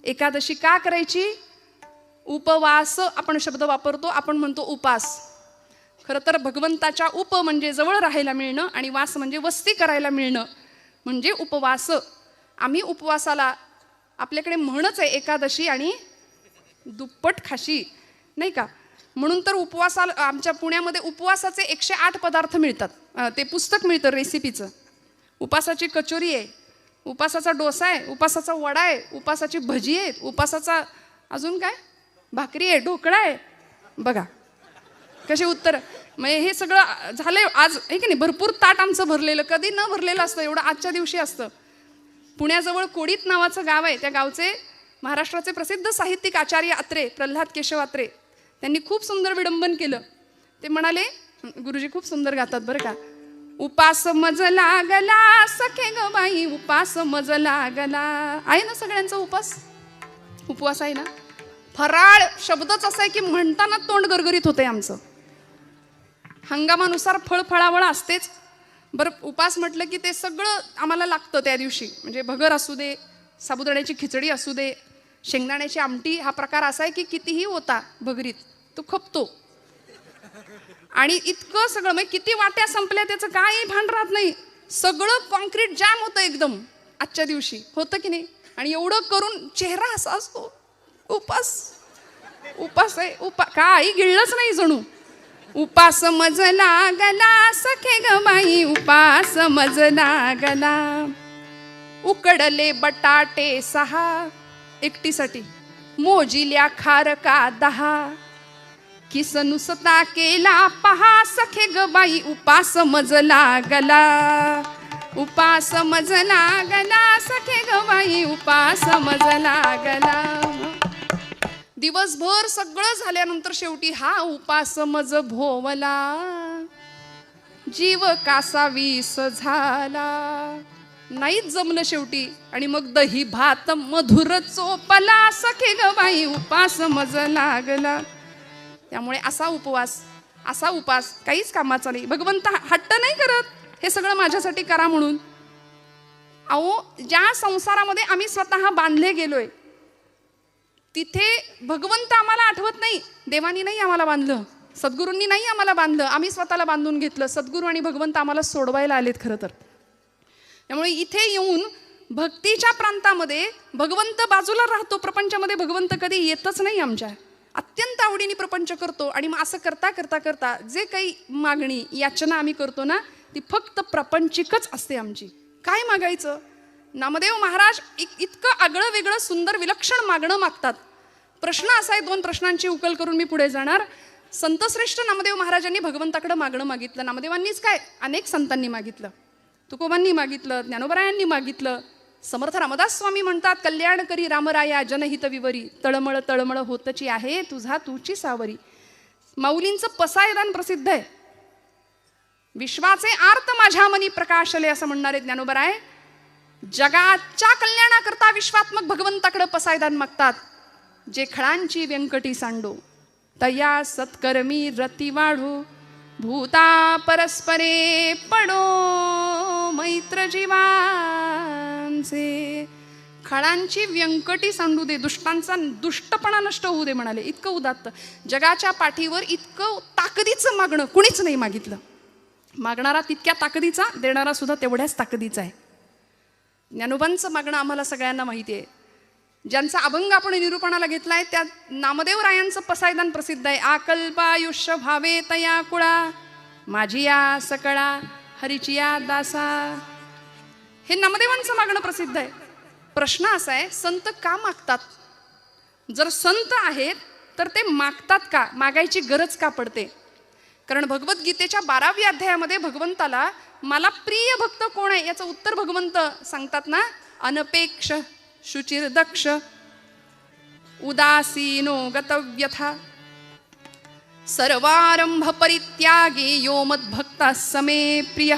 एकादशी का करायची? उपवास आपण शब्द वापरतो, आपण म्हणतो उपास. खरं तर भगवंताच्या उप म्हणजे जवळ राहायला मिळणं आणि वास म्हणजे वस्ती करायला मिळणं म्हणजे उपवास. आम्ही उपवासाला, आपल्याकडे म्हणच आहे एकादशी आणि दुप्पट खाशी, नाही का? म्हणून तर उपवासाला आमच्या पुण्यामध्ये उपवासाचे 108 पदार्थ मिळतात. ते पुस्तक मिळतं रेसिपीचं. उपासाची कचोरी आहे, उपासाचा डोसा आहे, उपासाचा वडा आहे, उपासाची भजी आहे, उपासाचा अजून काय भाकरी आहे, ढोकळा आहे. बघा कसे उत्तर. म्हणजे हे सगळं झालंय आज, आहे की नाही? भरपूर ताट आमचं भरलेलं, कधी न भरलेलं असतं एवढं आजच्या दिवशी असतं. पुण्याजवळ कोडीत नावाचं गाव आहे, त्या गावचे महाराष्ट्राचे प्रसिद्ध साहित्यिक आचार्य अत्रे, प्रल्हाद केशव अत्रे, त्यांनी खूप सुंदर विडंबन केलं. ते म्हणाले, गुरुजी खूप सुंदर गातात बरं का. उपास मज लागला सखे ग बाई, उपास मज लागला. आहे ना सगळ्यांचा उपास? उपवास आहे ना? फराळ शब्दच असा आहे की म्हणताना तोंड गरगरीत होते आमचं. हंगामानुसार फळफळावळ असतेच. बरं, उपास म्हटलं की ते सगळं आम्हाला लागतं त्या दिवशी. म्हणजे भगर असू दे, साबुदाण्याची खिचडी असू दे, शेंगदाण्याची आमटी. हा प्रकार असा आहे की कितीही होता भगरीत तो खपतो. आणि इतकं सगळं, म्हणजे किती वाट्या संपल्या त्याचं काही भान राहत नाही. सगळं कॉन्क्रीट जॅम होतं एकदम आजच्या दिवशी, होतं की नाही? आणि एवढं करून चेहरा असा असतो. उपास उपास आहे, काही गिळलंच नाही जणू. उपास मज लागला सखे ग बाई, उपास मज लागला. उकडले बटाटे 6 एकटीसाठी, मोजिल्या खारका 10. किस नुसता केला पहा सखे ग बाई, उपास मज लागला. उपास मज लागला सखे ग बाई, उपास मज लागला. दिवसभर सगळं झाल्यानंतर शेवटी हा उपास मज भोवला. जीव कासा विष झाला. नाहीच जमलं शेवटी. आणि मग दही भात मधुर चोपला सखे ग बाई, उपास मज लागला. त्यामुळे असा उपास काहीच कामाचा नाही. भगवंत हट्ट नाही करत हे सगळं माझ्यासाठी करा म्हणून. अहो, ज्या संसारामध्ये आम्ही स्वतः बांधले गेलोय तिथे भगवंत आम्हाला आठवत नाही. देवानी नाही आम्हाला बांधलं, सद्गुरूंनी नाही आम्हाला बांधलं, आम्ही स्वतःला बांधून घेतलं. सद्गुरू आणि भगवंत आम्हाला सोडवायला आलेत खरं तर. त्यामुळे इथे येऊन भक्तीच्या प्रांतामध्ये भगवंत बाजूला राहतो. प्रपंचामध्ये भगवंत कधी येतच नाही आमच्या. अत्यंत आवडीने प्रपंच करतो. आणि मग असं करता करता करता जे काही मागणी याचना आम्ही करतो ना, ती फक्त प्रपंचिकच असते आमची. काय मागायचं? नामदेव महाराज इतकं आगळं वेगळं सुंदर विलक्षण मागणं मागतात. प्रश्न असा आहे, 2 प्रश्नांची उकल करून मी पुढे जाणार. संतश्रेष्ठ नामदेव महाराजांनी भगवंताकडे मागणं मागितलं. नामदेवांनीच काय, अनेक संतांनी मागितलं. तुकोबांनी मागितलं, ज्ञानोबरायांनी मागितलं. समर्थ रामदास स्वामी म्हणतात, कल्याण करी रामराया जनहित विवरी, तळमळ तळमळ होतची आहे तुझा तूची सावरी. माऊलींचं पसायदान प्रसिद्ध आहे. विश्वाचे आर्त माझ्या मनी प्रकाशले असं म्हणणारे ज्ञानोबराय जगाच्या कल्याणाकरता विश्वात्मक भगवंताकडे पसायदान मागतात. जे खळांची व्यंकटी सांडो, तया सत्कर्मी रती वाढो, भूता परस्परे पडो मैत्र जीवांचे. खळांची व्यंकटी सांडू दे, दुष्टांचा दुष्टपणा नष्ट होऊ दे म्हणाले. इतकं उदात्त. जगाच्या पाठीवर इतकं ताकदीचं मागणं कुणीच नाही मागितलं. मागणारा तितक्या ताकदीचा, देणारा सुद्धा तेवढ्याच ताकदीचा आहे. ज्ञानोबांचं मागणं आम्हाला सगळ्यांना माहिती आहे. ज्यांचा अभंग आपण निरूपणाला घेतलाय त्या नामदेव रायांचं पसायदान प्रसिद्ध आहे. आकल्पायुष्य भावे तया कुळा, माझी या सकळा हरीची या दासा. हे नामदेवांचं मागणं प्रसिद्ध आहे. प्रश्न असा आहे, संत का मागतात? जर संत आहेत तर ते मागतात का? मागायची गरज का पडते? कारण भगवद्गीतेच्या 12व्या अध्यायामध्ये भगवंताला मला प्रिय भक्त कोण आहे याचं उत्तर भगवंत सांगतात ना. अनपेक्ष शुचिर दक्ष उदासीनो गतव्यथा सर्वारंभ परित्यागी यो मद्भक्ता समे प्रिय.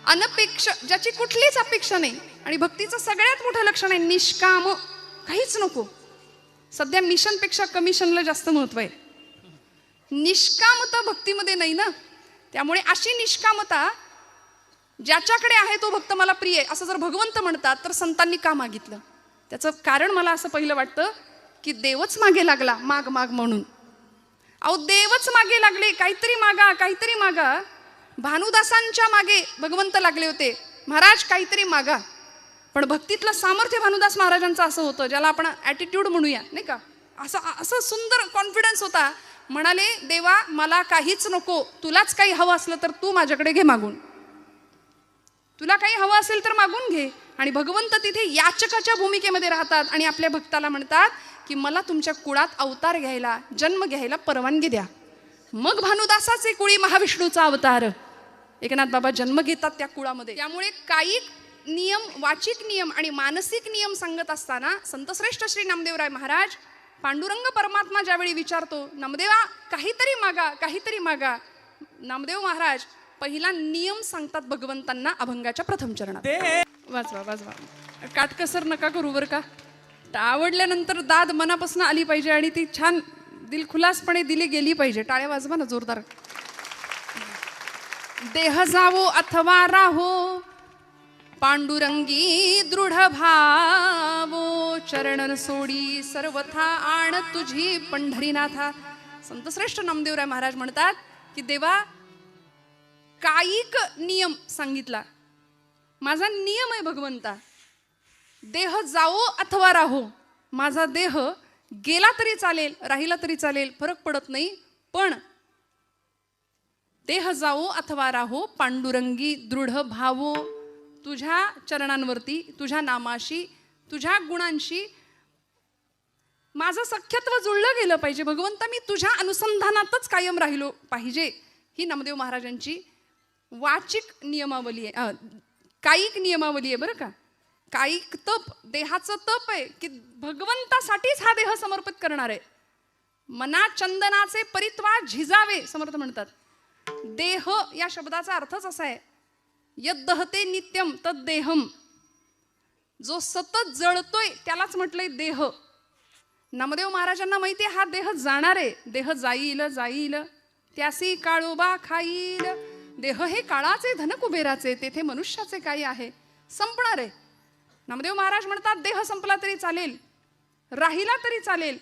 अनपेक्ष, ज्याची कुठलीच अपेक्षा नाही. आणि भक्तीचं सगळ्यात मोठं लक्षण आहे निष्काम, काहीच नको. सध्या मिशनपेक्षा कमिशनला जास्त महत्व आहे. निष्कामता भक्तीमध्ये नाही ना. त्यामुळे अशी निष्कामता ज्याच्याकडे आहे तो भक्त मला प्रिय आहे असं जर भगवंत म्हणतात तर संतांनी का मागितलं? त्याचं कारण मला असं पहिलं वाटतं की देवच मागे लागला, माग माग म्हणून. अहो देवच मागे लागले, काहीतरी मागा, काहीतरी मागा. भानुदासांच्या मागे भगवंत लागले होते, महाराज काहीतरी मागा. पण भक्तीतलं सामर्थ्य भानुदास महाराजांचं असं होतं, ज्याला आपण ॲटिट्यूड म्हणूया, नाही का, असं सुंदर कॉन्फिडन्स होता. म्हणाले, देवा मला काहीच नको, तुलाच काही हवं असलं तर तू माझ्याकडे घे मागून, तुला काही हवं असेल तर मागून घे. आणि भगवंत तिथे याचकाच्या भूमिकेमध्ये राहतात आणि आपल्या भक्ताला म्हणतात की मला तुमच्या कुळात अवतार घ्यायला, जन्म घ्यायला परवानगी द्या. मग भानुदासाचे कुळी महाविष्णूचा अवतार. एकनाथ बाबा जन्म घेतात त्या कुळामध्ये. त्यामुळे कायिक नियम, वाचिक नियम आणि मानसिक नियम सांगत असताना संतश्रेष्ठ श्री नामदेवराय महाराज, पांडुरंग परमात्मा ज्यावेळी विचारतो, नामदेवा काहीतरी मागा, काहीतरी मागा, नामदेव महाराज पहिला नियम सांगतात भगवंतांना अभंगाच्या प्रथम चरणात. वाचवा वाचवा, काटकसर नका करू बरं का. आवडल्यानंतर दाद मनापासून आली पाहिजे आणि ती छान दिलखुलासपणे दिली गेली पाहिजे. टाळ्या वाजवा ना जोरदार. देह जावो अथवा राहो, पांडुरंगी दृढ भावो, चरणन सोडी सर्वथा आण तुझी पंढरीनाथा. संतश्रेष्ठ नामदेवराय महाराज म्हणतात की देवा कायिक नियम सांगितला, माझा नियम आहे भगवंता, देह जावो अथवा राहो, माझा देह गेला तरी चालेल, राहिला तरी चालेल, फरक पडत नाही, पण देह जावो अथवा राहो, पांडुरंगी दृढ भावो, तुझ्या चरणांवरती, तुझ्या नामाशी, तुझ्या गुणांशी माझं सख्यत्व जुळलं गेलं पाहिजे. भगवंता मी तुझ्या अनुसंधानातच कायम राहिलो पाहिजे. ही नामदेव महाराजांची वाचिक नियमावली आहे, कायिक नियमावली आहे बरं का. कायिक तप, देहाचं तप आहे की भगवंतासाठीच हा देह समर्पित करणार आहे. मना चंदनाचे परित्वा झिजावे समर्थ म्हणतात. देह या शब्दाचा अर्थच असा आहे, यद्दहते नित्यम तद देहम, जो सतत जळतोय त्यालाच म्हटलंय देह. नामदेव महाराजांना माहिती आहे हा देह जाणार आहे, देह जाईल जाईल, त्यासी काळोबा खाईल. देह हे काळाचे धन कुबेराचे, तेथे मनुष्याचे काय आहे, संपणार आहे. नामदेव महाराज म्हणतात देह संपला तरी चालेल, राहिला तरी चालेल,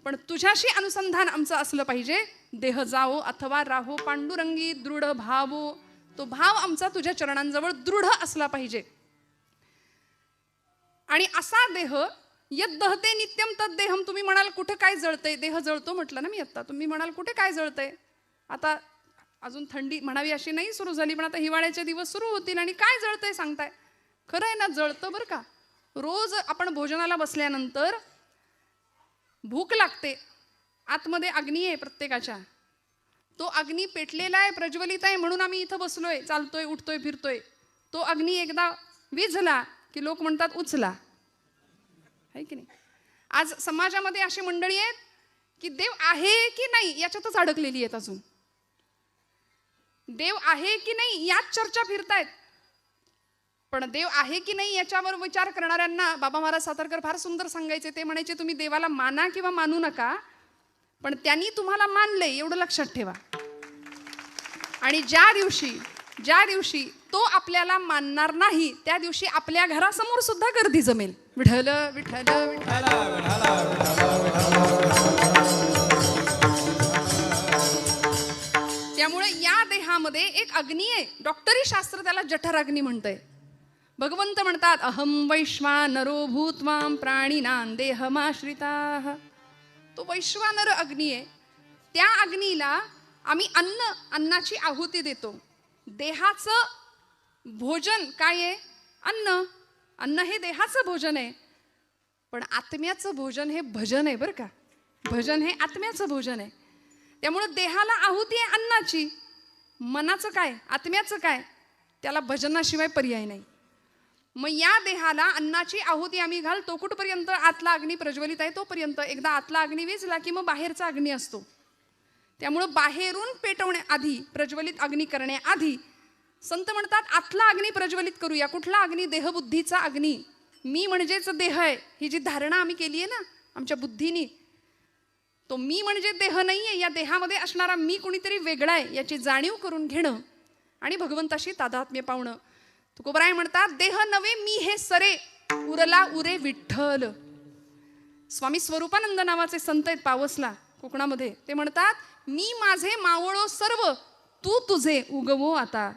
पण तुझ्याशी अनुसंधान आमचं असलं पाहिजे. देह जावो अथवा राहो, पांडुरंगी दृढ भावो, तो भाव आमचा तुझ्या चरणांजवळ दृढ असला पाहिजे. आणि असा देह यद्दहते नित्यम तद देहम. तुम्ही म्हणाल कुठे काय जळतंय, देह जळतो म्हटलं ना मी आता. तुम्ही म्हणाल कुठे काय जळतंय, आता अजून थंडी म्हणावी अशी नाही सुरू झाली, पण आता हिवाळ्याचे दिवस सुरू होतील आणि काय जळतंय सांगताय. खरं आहे ना, जळतं बरं का. रोज आपण भोजनाला बसल्यानंतर भूक लागते, आतमध्ये अग्नी आहे प्रत्येकाच्या, तो अग्नी पेटलेला आहे, प्रज्वलित आहे, म्हणून आम्ही इथं बसलोय, चालतोय, उठतोय, फिरतोय. तो अग्नी एकदा विझला की लोक म्हणतात उचला, आहे की नाही. आज समाजामध्ये अशी मंडळी आहेत की देव आहे की नाही याच्यातच अडकलेली आहेत. अजून देव आहे की नाही यात चर्चा फिरतायत, पण देव आहे की नाही याच्यावर विचार करणाऱ्यांना बाबा महाराज सातारकर फार सुंदर सांगायचे. ते म्हणायचे तुम्ही देवाला माना किंवा मानू नका, पण त्यांनी तुम्हाला मानले एवढं लक्षात ठेवा. आणि ज्या दिवशी तो आपल्याला मानणार नाही त्या दिवशी आपल्या घरासमोर सुद्धा गर्दी जमेल. विठ्ठल विठ्ठल विठ्ठल. त्यामुळे या देहामध्ये एक अग्नी आहे. डॉक्टरी शास्त्र त्याला जठराग्नी म्हणतंय. भगवंत म्हणतात अहम वैश्वानरो भूत्वाम प्राणिनां देहमाश्रिताः. तो वैश्वानर अग्नी आहे. त्या अग्नीला आम्ही अन्नाची आहुती देतो. देहाचं भोजन काय आहे, अन्न हे देहाचं भोजन आहे, पण आत्म्याचं भोजन हे भजन आहे बरं का. भजन हे आत्म्याचं भोजन आहे. त्यामुळं देहाला आहुती आहे अन्नाची, मनाचं काय, आत्म्याचं काय, त्याला भजनाशिवाय पर्याय नाही. मग या देहाला अन्नाची आहुती आम्ही घालतो कुठपर्यंत, आतला अग्नी प्रज्वलित आहे तोपर्यंत. एकदा आतला अग्नी विझला की मग बाहेरचा अग्नी असतो. त्यामुळं बाहेरून पेटवण्याआधी, प्रज्वलित अग्नी करण्याआधी संत म्हणतात आतला अग्नी प्रज्वलित करूया. कुठला अग्नी, देहबुद्धीचा अग्नी. मी म्हणजेच देह आहे, ही जी धारणा आम्ही केली आहे ना आमच्या बुद्धीनी, तो मी म्हणजे देह नाही आहे. या देहामध्ये असणारा मी कुणीतरी वेगळा आहे याची जाणीव करून घेणं आणि भगवंताशी तादात्म्य पावणं. तुकोबराय म्हणतात देह नवे मी हे सरे, उरला उरे विठ्ठल. स्वामी स्वरूपानंद नावाचे संत आहेत पावसला कोकणामध्ये. ते म्हणतात, मी माझे मावळो सर्व, तू तुझे उगवो आता.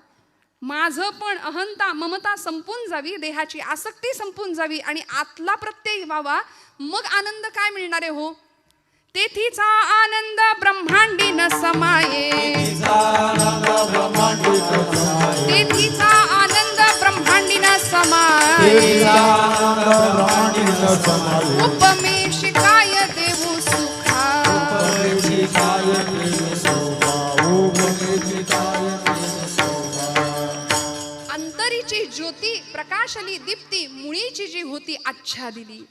माझं पण अहंता ममता संपून जावी, देहाची आसक्ती संपून जावी आणि आतला प्रत्यय व्हावा, मग आनंद काय मिळणार आहे हो. तेथीचा आनंद ब्रह्मांडी न समाये, तेथीचा आनंद ब्रह्मांडी न समाये. उपमेशी काय देऊ सुखा, अंतरीची ज्योती प्रकाशली दीप्ती, मुळीची जी होती आच्छादिली.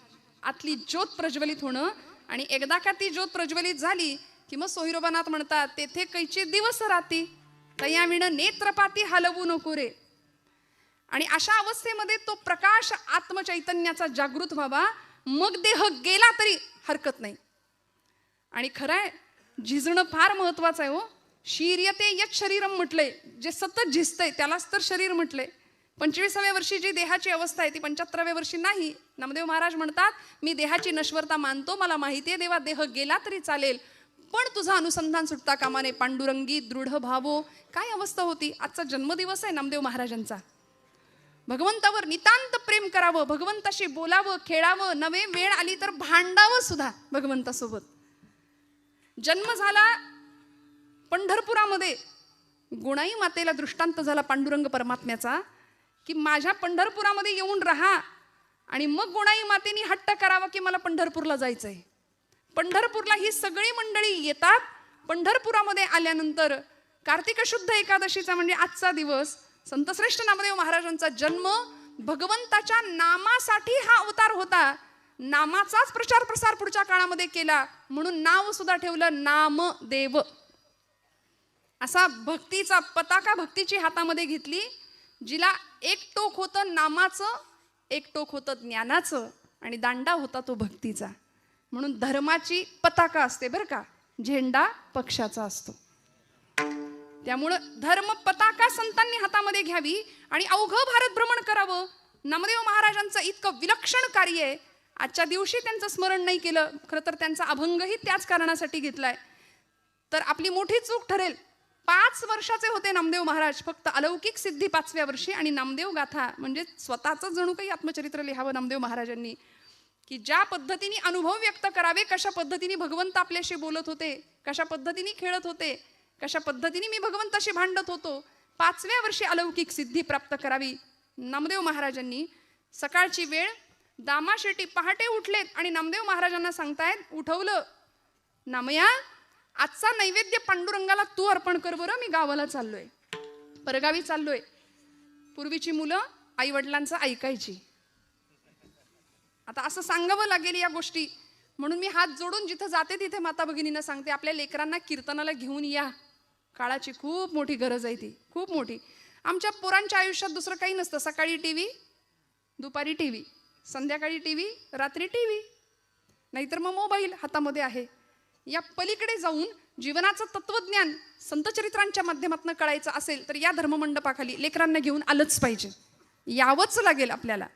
आतली ज्योत प्रज्वलित होणं, आणि एकदा का ती ज्योत प्रज्वलित झाली की मग सोहिरोबानाथ म्हणतात, तेथे कैचे दिवस राती, तयाविण नेत्रपाती हलवू नको रे. आणि अशा अवस्थेमध्ये तो प्रकाश आत्मचैतन्याचा जागृत व्हावा, मग देह गेला तरी हरकत नाही. आणि खरंय, झिजणं फार महत्वाचं आहे हो. शीर्यते यत शरीरम म्हटलंय, जे सतत झिजतंय त्यालाच तर शरीर म्हटलंय. 25व्या वर्षी जी देहाची अवस्था आहे ती 75व्या वर्षी नाही. नामदेव महाराज म्हणतात, मी देहाची नश्वरता मानतो, मला माहिती आहे देवा देह गेला तरी चालेल, पण तुझं अनुसंधान सुटता कामा नये. पांडुरंगी दृढ भावो. काय अवस्था होती. आजचा जन्मदिवस आहे नामदेव महाराजांचा. भगवंतावर नितांत प्रेम करावं, भगवंताशी बोलावं, खेळावं, नवे वेळ आली तर भांडावं सुद्धा भगवंतासोबत. जन्म झाला पंढरपुरामध्ये. गुणाई मातेला दृष्टांत झाला पांडुरंग परमात्म्याचा, की माझ्या पंढरपुरामध्ये येऊन राहा. आणि मग गुणाई मातेनी हट्ट करावा की मला पंढरपूरला जायचंय. पंढरपूरला ही सगळी मंडळी येतात. पंढरपुरामध्ये आल्यानंतर कार्तिक शुद्ध एकादशीचा म्हणजे आजचा दिवस, संतश्रेष्ठ नामदेव महाराजांचा जन्म, भगवंताच्या नामासाठी हा अवतार होता. नामाचाच प्रचार प्रसार पुढच्या काळामध्ये केला, म्हणून नाव सुद्धा ठेवलं नामदेव. असा भक्तीचा पताका भक्तीची हातामध्ये घेतली, जिला एक टोक होतं नामाचं, एक टोक होतं ज्ञानाचं, आणि दांडा होता तो भक्तीचा. म्हणून धर्माची पताका असते बरं का, झेंडा पक्षाचा असतो. त्यामुळं धर्म पताका संतांनी हातामध्ये घ्यावी आणि अवघं भारत भ्रमण करावं. नामदेव महाराजांचं इतकं विलक्षण कार्य आहे. आजच्या दिवशी त्यांचं स्मरण नाही केलं, खरं तर त्यांचा अभंगही त्याच कारणासाठी घेतलाय, तर आपली मोठी चूक ठरेल. 5 वर्षाचे होते नामदेव महाराज, फक्त अलौकिक सिद्धी 5व्या वर्षी. आणि नामदेव गाथा म्हणजे स्वतःच जणू काही आत्मचरित्र लिहावं नामदेव महाराजांनी, की ज्या पद्धतीने अनुभव व्यक्त करावे, कशा पद्धतीने भगवंत आपल्याशी बोलत होते, कशा पद्धतीने खेळत होते, कशा पद्धतीने मी भगवंताशी भांडत होतो. 5व्या वर्षी अलौकिक सिद्धी प्राप्त करावी. नामदेव महाराजांनी सकाळची वेळ, दामाशेटी पहाटे उठलेत आणि नामदेव महाराजांना सांगतायत, उठवलं, नामया आजचा नैवेद्य पांडुरंगाला तू अर्पण कर बरं, मी गावाला चाललोय, परगावी चाललोय. पूर्वीची मुलं आई वडिलांचं ऐकायची. आता असं सांगावं लागेल या गोष्टी, म्हणून मी हात जोडून जिथं जाते तिथे माता भगिनींना सांगते, आपल्या लेकरांना कीर्तनाला घेऊन या. काळाची खूप मोठी गरज आहे, ती खूप मोठी. आमच्या पोरांच्या आयुष्यात दुसरं काही नसतं. सकाळी टीव्ही, दुपारी टीव्ही, संध्याकाळी टीव्ही, रात्री टीव्ही, नाहीतर मग मोबाईल हातामध्ये आहे. या पलीकडे जाऊन जीवनाचं तत्वज्ञान संतचरित्रांच्या माध्यमातून कळायचं असेल तर या धर्ममंडपाखाली लेकरांना घेऊन आलंच पाहिजे, यावंच लागेल आपल्याला.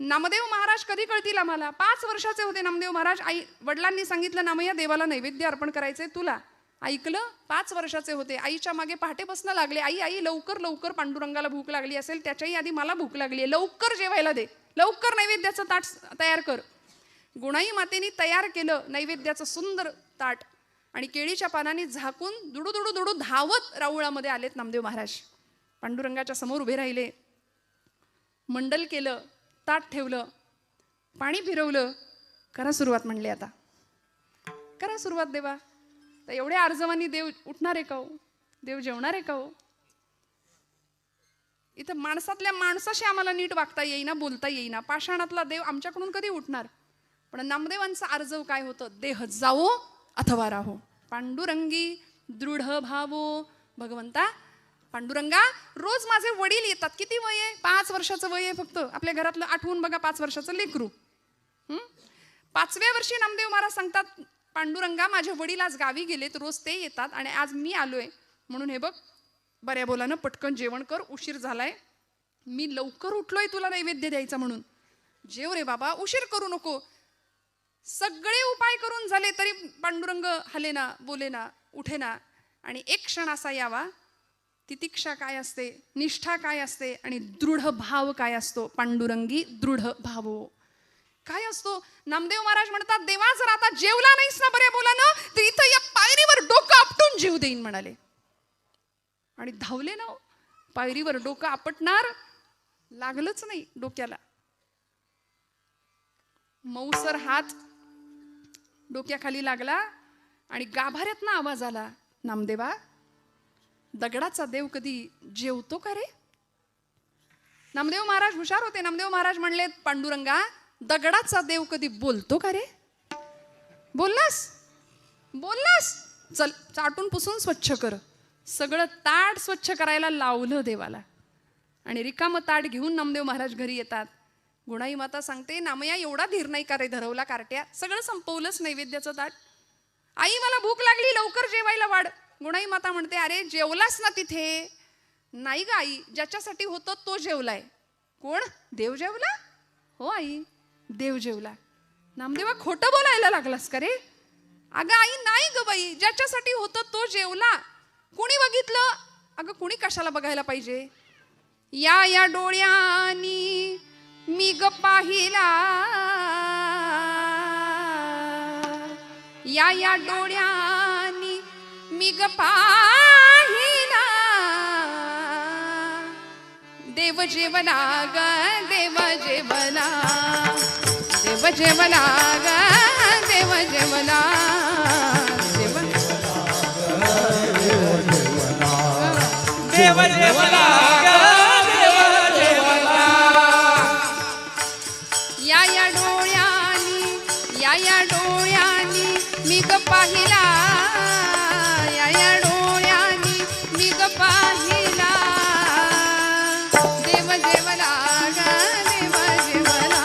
नामदेव महाराज कधी कळतील आम्हाला. 5 वर्षाचे होते नामदेव महाराज. आई वडिलांनी सांगितलं, नामया देवाला नैवेद्य अर्पण करायचंय तुला. ऐकलं. 5 वर्षाचे होते. आईच्या मागे पहाटे बसणं लागले, आई आई लवकर लवकर, पांडुरंगाला भूक लागली असेल, त्याच्याही आधी मला भूक लागली आहे, लवकर जेवायला दे, लवकर नैवेद्याचं ताट तयार कर. गुणाई मातेनी तयार केलं नैवेद्याचं सुंदर ताट, आणि केळीच्या पानाने झाकून दुडू दुडू दुडू धावत राऊळामध्ये आलेत नामदेव महाराज. पांडुरंगाच्या समोर उभे राहिले, मंडल केलं, ताट ठेवलं, पाणी फिरवलं. करा सुरुवात म्हणले, आता करा सुरुवात देवा. तर एवढ्या अर्जवानी देव उठणार आहे का हो? देव जेवणार आहे का हो? इथं माणसातल्या माणसाशी आम्हाला नीट वागता येईना, बोलता येईना. पाषाणातला देव आमच्याकडून कधी उठणार? पण नामदेवांचा अर्जव काय होतं? देह जावो अथवा राहो, पांडुरंगी दृढ भावो. भगवंता पांडुरंगा, रोज माझे वडील येतात. किती वय आहे? 5 वर्षाचं वय आहे फक्त. आपल्या घरातलं आठवून बघा, 5 वर्षाचं लेकरू. 5व्या वर्षी नामदेव महाराज सांगतात, पांडुरंगा माझे वडील आज गावी गेलेत, रोज ते येतात आणि आज मी आलोय, म्हणून हे बघ बऱ्या बोलानं पटकन जेवण कर, उशीर झालाय, मी लवकर उठलोय तुला नैवेद्य द्यायचा म्हणून. जेव रे बाबा, उशीर करू नको. सगळे उपाय करून झाले तरी पांडुरंग हलेना, बोलेना, उठेना. आणि एक क्षण असा यावा, तितिक्षा काय असते, निष्ठा काय असते आणि दृढ भाव काय असतो. पांडुरंगी दृढ भावो काय असतो. नामदेव महाराज म्हणतात, देवा जर आता जेवला नाहीस ना बऱ्या बोलानं, तर इथं या पायरीवर डोकं आपटून जीव देईन म्हणाले. आणि धावले ना. पायरीवर डोकं आपटणार, लागलंच नाही डोक्याला. मऊसर हात डोक्याखाली लागला आणि गाभाऱ्यातनं आवाज आला, नामदेवा, दगडाचा देव कधी जेवतो का रे? नामदेव महाराज हुशार होते. नामदेव महाराज म्हणले, पांडुरंगा, दगडाचा देव कधी बोलतो का रे? बोललास? बोललास? चल चाटून पुसून स्वच्छ कर. सगळं ताट स्वच्छ करायला लावलं देवाला. आणि रिकामं ताट घेऊन नामदेव महाराज घरी येतात. गुणाई माता सांगते, नामया एवढा धीर नाही का रे धरवला कार्ट्या? सगळं संपवलंच नैवेद्याचं ताट. आई मला भूक लागली, लवकर जेवायला वाढ. गुणाई माता म्हणते, अरे जेवलास ना तिथे? नाही ग आई, ज्याच्यासाठी होतं तो जेवलाय. कोण? देव जेवला? हो आई, देव जेवला. नामदेवा, खोटं बोलायला लागलास का रे? अगं आई, नाही ग बाई, ज्याच्यासाठी होतं तो जेवला. कुणी बघितलं? अगं कुणी कशाला बघायला पाहिजे? या डोळ्यांनी मी ग पाहिला, या डोळ्यांनी मी ग पाहिला. देव जेवला ग, देव जेवला, देव जेवला ग, देव जेवला, देव जेवला ग, देव जेवला. या डोळ्यांनी, या डोळ्यांनी मी ग पाहिला, या डोळ्यांनी मी ग पाहिला. देव जेवला ग, देव जेवला,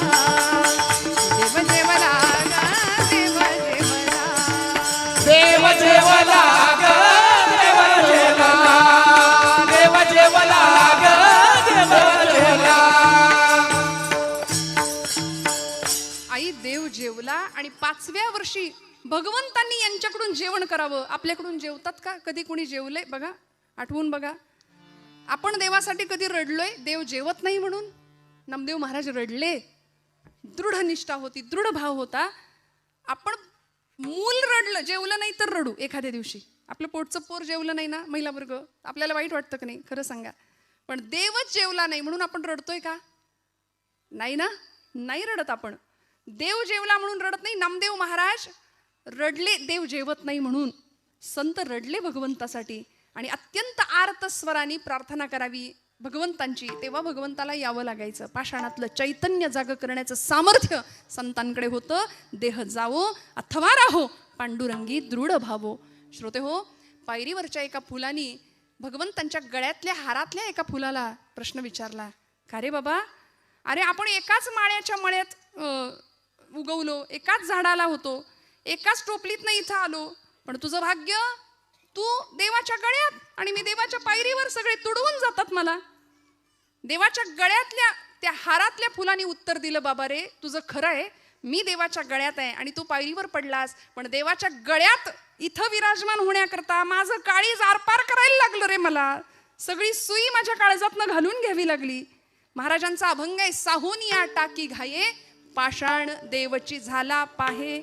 देव जेवला ग, देव जेवला, देव जेवला ग, देव जेवला, देव जेवला ग, देव जेवला. आई देव जेवला. आणि 5व्या वर्षी भगवंतांनी यांच्याकडून जेवण करावं. आपल्याकडून जेवतात का? कधी कोणी जेवलंय बघा, आठवून बघा. आपण देवासाठी कधी रडलोय देव जेवत नाही म्हणून? नामदेव महाराज रडले. दृढ निष्ठा होती, दृढ भाव होता. आपण मूल रडलं, जेवलं नाही तर रडू. एखाद्या दिवशी आपलं पोटचं पोर जेवलं नाही ना, महिला वर्ग, आपल्याला वाईट वाटतं का नाही? खरं सांगा. पण देवच जेवला नाही म्हणून आपण रडतोय का? नाही ना, नाही रडत आपण. देव जेवला म्हणून रडत नाही. नामदेव महाराज रडले देव जेवत नाही म्हणून. संत रडले भगवंतासाठी आणि अत्यंत आर्त स्वराने प्रार्थना करावी भगवंतांची. तेव्हा भगवंताला यावं लागायचं. पाषाणातलं चैतन्य जाग करण्याचं सामर्थ्य संतांकडे होतं. देह जावो अथवा राहो, पांडुरंगी दृढ भावो. श्रोते हो, पायरीवरच्या एका फुलानी भगवंतांच्या गळ्यातल्या हारातल्या एका फुलाला प्रश्न विचारला, का रे बाबा, अरे आपण एकाच माळ्याच्या मळ्यात उगवलो, एकाच झाडाला होतो, एकाच टोपलीतनं इथं आलो, पण तुझं भाग्य, तू देवाच्या गळ्यात आणि मी देवाच्या पायरीवर. सगळे तुडवून जातात मला. देवाच्या गळ्यातल्या त्या हारातल्या फुलांनी उत्तर दिलं, बाबा रे तुझं खरं आहे, मी देवाच्या गळ्यात आहे आणि तू पायरीवर पडलास, पण देवाच्या गळ्यात इथं विराजमान होण्याकरता माझं काळीज आरपार करायला लागलं रे. मला सगळी सुई माझ्या काळजातनं घालून घ्यावी लागली. महाराजांचा अभंग आहे, साहून या टाकी घाये, पाषाण देवची झाला पाहे.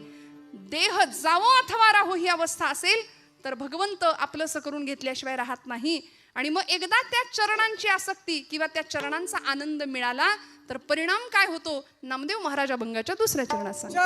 देह जावो अथवा राहो ही अवस्था असेल तर भगवंत आपलंसं करून घेतल्याशिवाय राहत नाही. आणि मग एकदा त्या चरणांची आसक्ती किंवा त्या चरणांचा आनंद मिळाला तर परिणाम काय होतो? नामदेव महाराज अभंगाच्या दुसऱ्या चरणात सांगतात.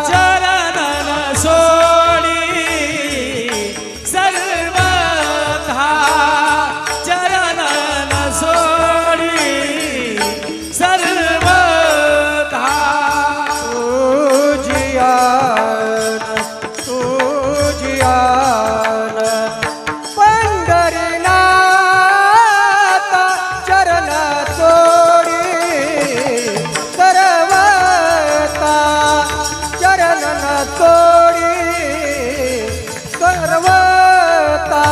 चरण तुझियान पंढरीनाथ चरण सोडी सर्वता चरण सोडी सर्वता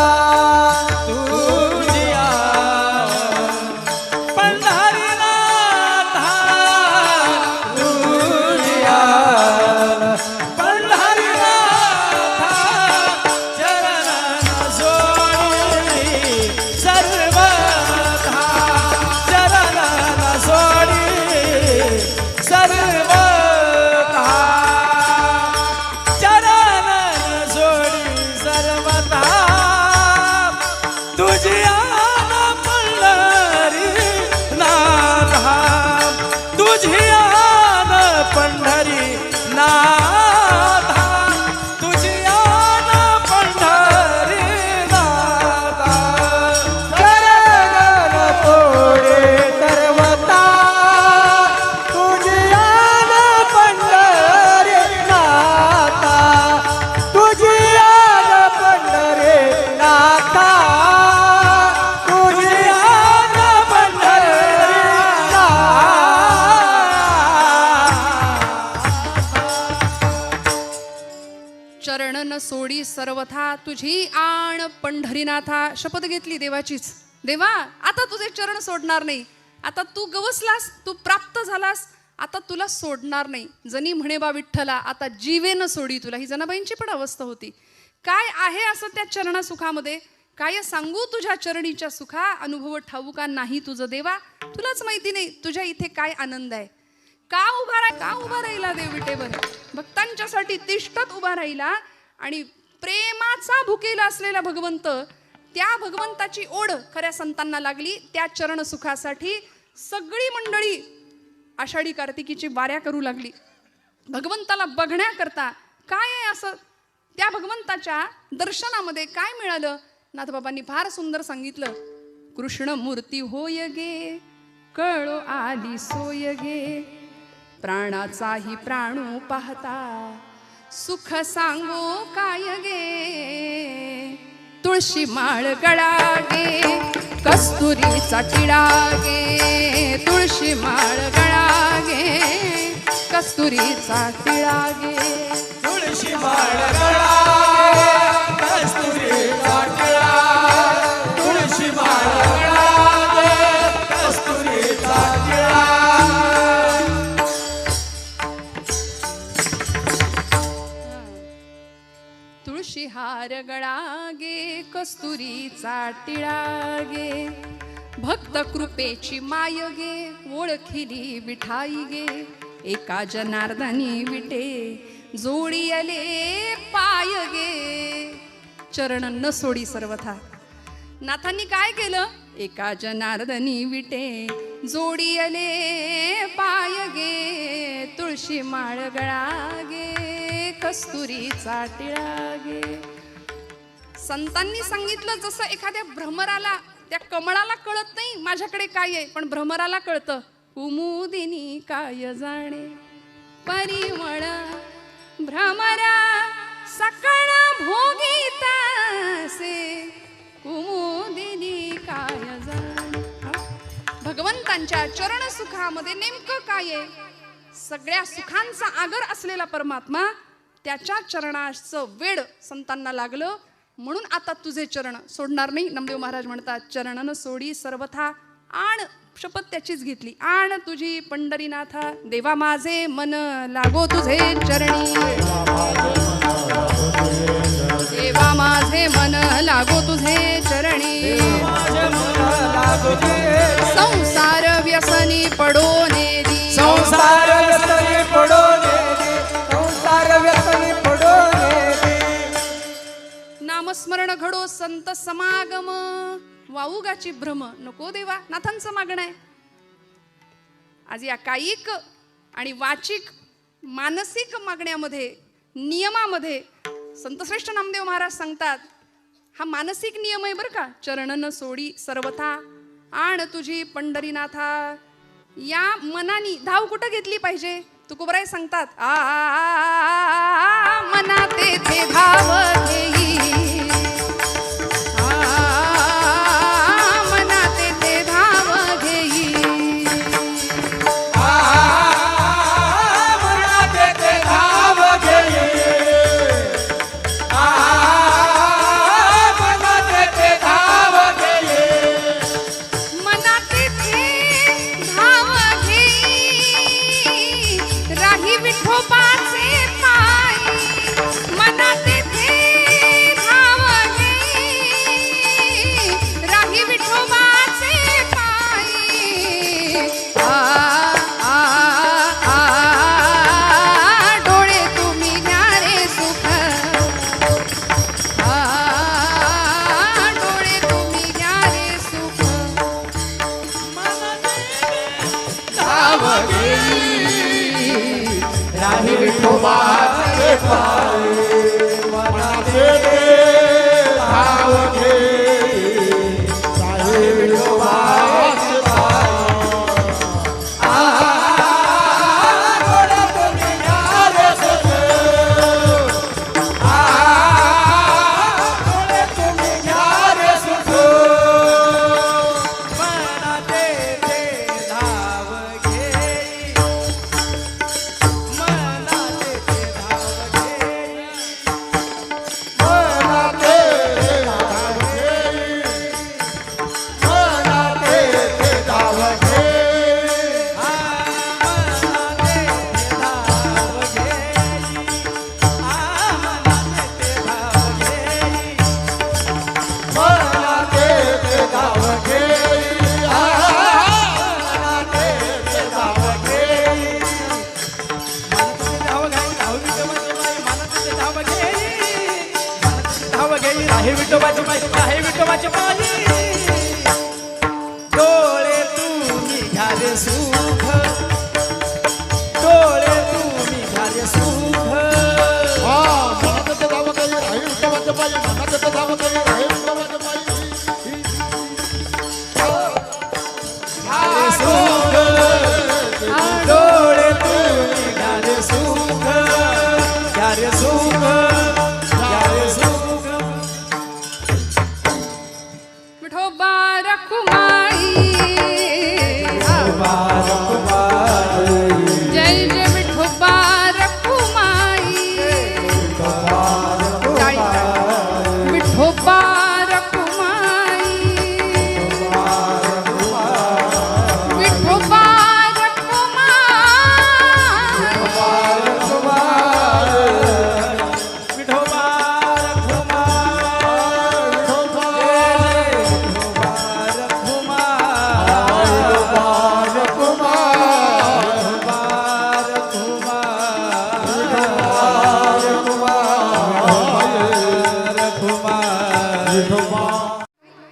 चरण न सोडी सर्वथा तुझी आण पंढरीनाथा. शपथ घेतली देवाचीच. देवा आता तुझे चरण सोडणार नाही. आता तू गवसलास, तू प्राप्त झालास, आता तुला सोडणार नाही. जनी म्हणे बा विठ्ठला आता जीवेन सोडी तुला. ही जनाबाईंची पण अवस्था होती. काय आहे असं त्या चरणा सुखामध्ये? काय सांगू तुझ्या चरणीच्या सुखा? अनुभव ठाऊका नाही तुझं देवा. तुलाच माहिती नाही तुझ्या इथे काय आनंद आहे. का उभा राहिला देव विटेवर? भक्तांच्यासाठी तिष्ठत उभा राहिला. आणि प्रेमाचा भुकेला असलेला भगवंत, त्या भगवंताची ओढ खऱ्या संतांना लागली. त्या चरण सुखासाठी सगळी मंडळी आषाढी कार्तिकीची वाऱ्या करू लागली भगवंताला बघण्याकरता. काय आहे असं त्या भगवंताच्या दर्शनामध्ये काय मिळालं? नाथबाबांनी फार सुंदर सांगितलं. कृष्ण मूर्ती होय गे कळो आली सोय गे, प्राणाचाही प्राणू पाहता सुख सांगो काय गे. तुळशी माळ गळा गे कस्तुरीचा टिळा गे, तुळशी माळ गळा गे कस्तुरीचा टिळा गे. तुळशी माळ गळा गे कस्तुरीचा टिळा, तुळशी माळ गळा गे कस्तुरीचा टिळा. तुळशी हार गळा गे कस्तुरीचा टिळा गे, भक्त कृपेची माय गे ओळखिली विठाई गे. एका जनार्दनी विटे जोडी आले पाय गे. चरण न सोडी सर्वथा. नाथांनी काय केलं? एका जनार्दनी विटे जोडी आले पाय गे, तुळशी माळ गळा गे कस्तुरीचा टिळा गे. संतांनी सांगितलं जसं एखाद्या भ्रमराला, त्या कमळाला कळत नाही माझ्याकडे काय आहे, पण भ्रमराला कळतं. कुमुदिनी काय जाणे परिमळ भ्रमरा सकळ भोगीतासे, कुमुदिनी काय जाणे. भगवंतांच्या चरण सुखामध्ये नेमकं काय आहे? सगळ्या सुखांचा आगर असलेला परमात्मा, त्याच्या चरणाचं वेड संतांना लागलं. म्हणून आता तुझे चरण सोडणार नाही. नामदेव महाराज म्हणतात चरणन सोडी सर्वथा. आण शपथ त्याचीच घेतली. आण तुझी पंढरीनाथा. देवा माझे मन लागो तुझे चरणी, देवा माझे मन लागो तुझे चरणी. संसार व्यसनी पडो नेदी, संसार व्यसनी पडो नेदी, संसार व्यसनी पडो नेदी. नामस्मरण घडो संत समागम, वाऊगाची भ्रम नको देवा. नाथांचं मागणं आहे. आज या कायिक आणि वाचिक मानसिक मागण्यामध्ये, नियमामध्ये संतश्रेष्ठ नामदेव महाराज सांगतात, हा मानसिक नियम आहे बरं का. चरणन सोडी सर्वथा. आण तुझी पंढरीनाथा. या मनानी धाव कुठं घेतली पाहिजे? तुकोबराय सांगतात, आ मना तेथे धाव घेई आहे विठोबाची माई आहे विठोबाची माई डोळे तुम्ही घ्या रे सुख डोळे तुम्ही घ्या रे सुख मनाचं धाव करी आहे विठोबाच्या पायी मनाचं धाव करी आहे विठोबाच्या पायी रे सुख डोळे तुम्ही घ्या रे सुख घ्या रे सुख घ्या रे सुख विठोबा रखुमाई जय जय विठोबा रखुमाई विठोबा रखुमाई विठोबा विठोबा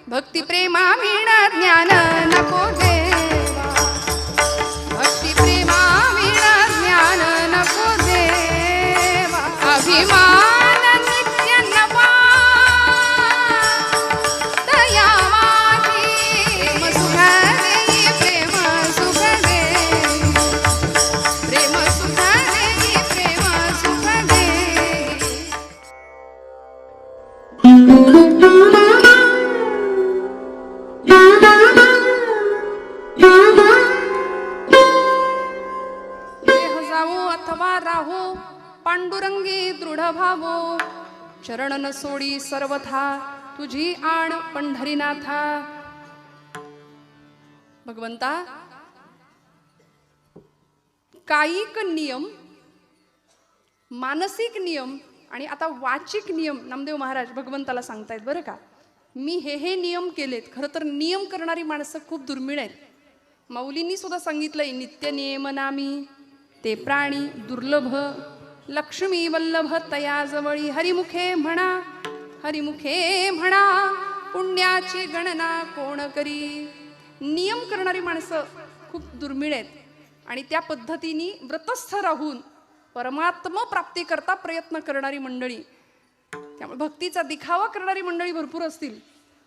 भक्ती प्रेमा वीणा ज्ञान नको देवा भक्ती प्रेमा वीणा ज्ञान नको देवा अभिमान नित्य नवा दया माझी प्रेम सुख दे प्रेम सुख दे प्रेम सुख दे देह जावो अथवा राहो पांडुरंगी दृढ भावो चरण न सोडी सर्वथा तुझी आण पंढरीनाथा भगवंता कायिक नियम मानसिक नियम आणि आता वाचिक नियम नामदेव महाराज भगवंताला सांगतायत बरं का मी हे नियम केलेत. खरं तर नियम करणारी माणसं खूप दुर्मिळ आहेत. माऊलींनी सुद्धा सांगितलंय नित्य नियम नामी ते प्राणी दुर्लभ लक्ष्मी वल्लभ तयाजवळी हरिमुखे म्हणा पुण्याची गणना कोण करी. नियम करणारी माणसं खूप दुर्मिळ आहेत आणि त्या पद्धतीने व्रतस्थ राहून परमात्मा प्राप्ती करता प्रयत्न करणारी मंडळी. त्यामुळे भक्तीचा दिखावा करणारी मंडळी भरपूर असतील,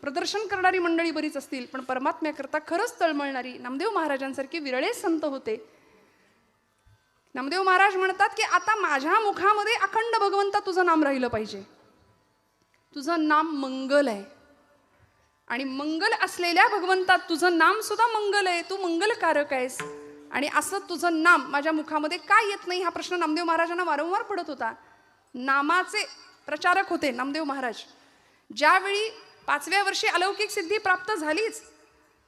प्रदर्शन करणारी मंडळी बरीच असतील, पण परमात्म्याकरता खरंच तळमळणारी नामदेव महाराजांसारखी विरळे संत होते. नामदेव महाराज म्हणतात की आता माझ्या मुखामध्ये अखंड भगवंता तुझं नाम राहिलं पाहिजे. तुझं नाम मंगल आहे आणि मंगल असलेल्या भगवंता तुझं नाम सुद्धा मंगल आहे, तू मंगलकारक आहेस. आणि असं तुझं नाम माझ्या मुखामध्ये का येत नाही हा प्रश्न नामदेव महाराजांना वारंवार पडत होता. नामाचे प्रचारक होते नामदेव महाराज. ज्यावेळी 5व्या वर्षी अलौकिक सिद्धी प्राप्त झालीच,